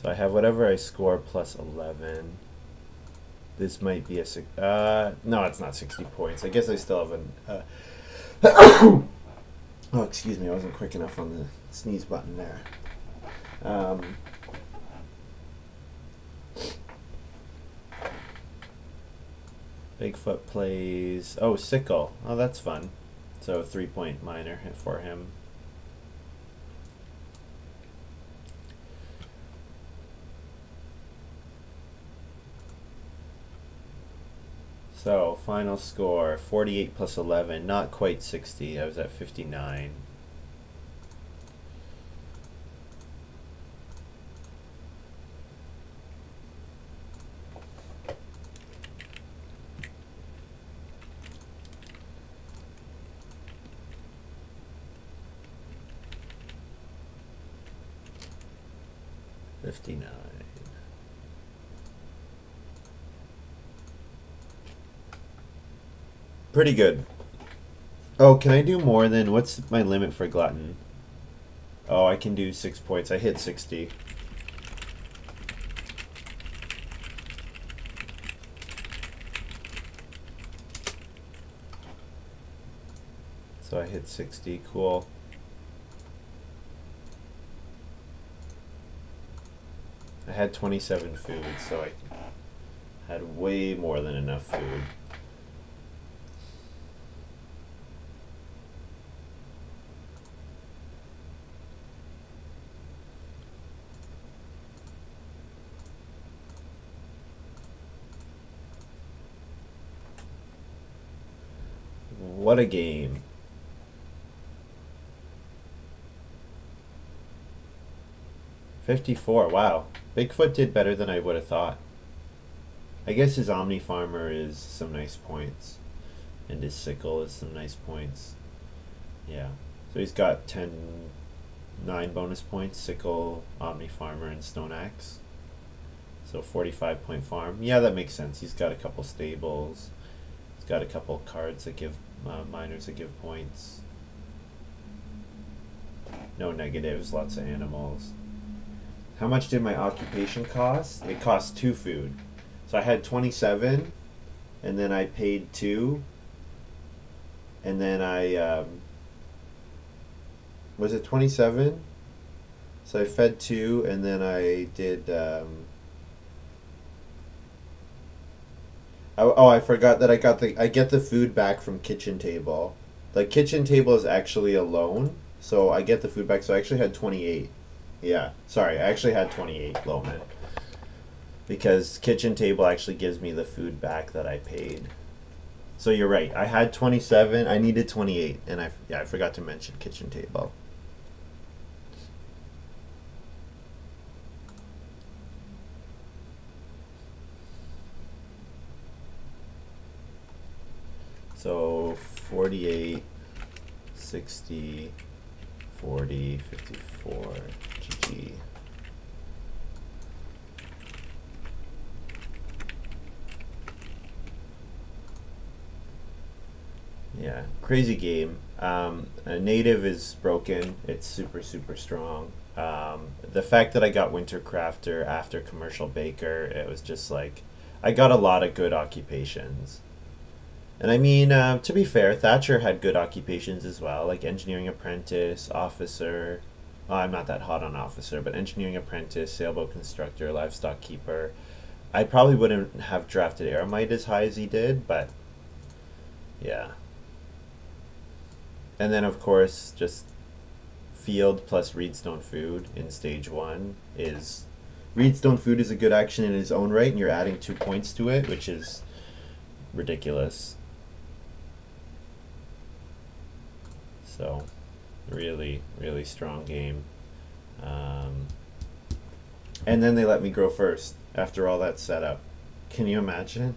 So I have whatever I score plus 11. This might be a no, it's not 60 points. I guess I still have an oh, excuse me, I wasn't quick enough on the sneeze button there. Bigfoot plays, oh, sickle. Oh, that's fun. So 3-point minor for him. So, final score, 48 plus 11, not quite 60. I was at 59. Pretty good. Oh, can I do more than, what's my limit for glutton? Oh, I can do 6 points. I hit 60. So I hit 60, cool. I had 27 food, so I had way more than enough food. What a game. $54, wow. Bigfoot did better than I would have thought. I guess his Omni Farmer is some nice points. And his Sickle is some nice points. Yeah. So he's got 9 bonus points, Sickle, Omni Farmer, and Stone Axe. So 45-point farm. Yeah, that makes sense. He's got a couple stables. He's got a couple cards that give miners that give points. No negatives, lots of animals. How much did my occupation cost? It cost 2 food. So I had 27, and then I paid 2, and then I, was it 27? So I fed 2, and then I did, oh, I forgot that I get the food back from Kitchen Table. The Kitchen Table is actually a loan, so I get the food back, so I actually had 28. Yeah, sorry, I actually had 28 Loman. Because Kitchen Table actually gives me the food back that I paid. So you're right, I had 27, I needed 28, and I forgot to mention Kitchen Table. So 48, 60, 40, 54, GG. Yeah, crazy game. A native is broken. It's super, super strong. The fact that I got Winter Crafter after Commercial Baker, it was just like, I got a lot of good occupations. And I mean, to be fair, Thatcher had good occupations as well, like Engineering Apprentice, Officer. Oh, I'm not that hot on Officer, but Engineering Apprentice, Sailboat Constructor, Livestock Keeper. I probably wouldn't have drafted Eremite as high as he did, but yeah. And then, of course, just Field plus Reedstone Food in Stage 1 is... Reedstone Food is a good action in its own right, and you're adding 2 points to it, which is ridiculous. So, really, really strong game. And then they let me grow first after all that setup. Can you imagine?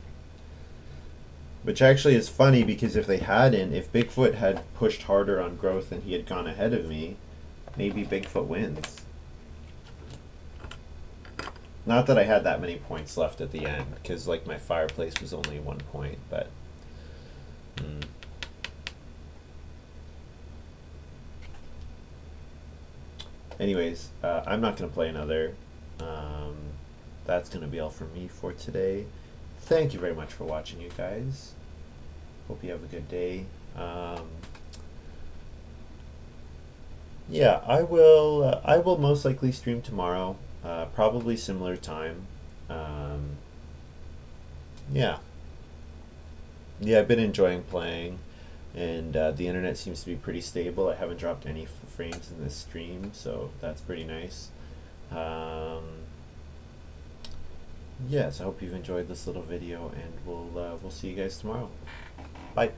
Which actually is funny, because if they hadn't, if Bigfoot had pushed harder on growth and he had gone ahead of me, maybe Bigfoot wins. Not that I had that many points left at the end, because like my fireplace was only 1 point, but... Anyways, I'm not going to play another That's going to be all for me for today. Thank you very much for watching, you guys. Hope you have a good day. Yeah, I will. I will most likely stream tomorrow, probably similar time. Um, yeah, yeah. I've been enjoying playing, and the internet seems to be pretty stable. I haven't dropped any frames in this stream, so that's pretty nice. Um, yes, I hope you've enjoyed this little video, and we'll see you guys tomorrow. Bye.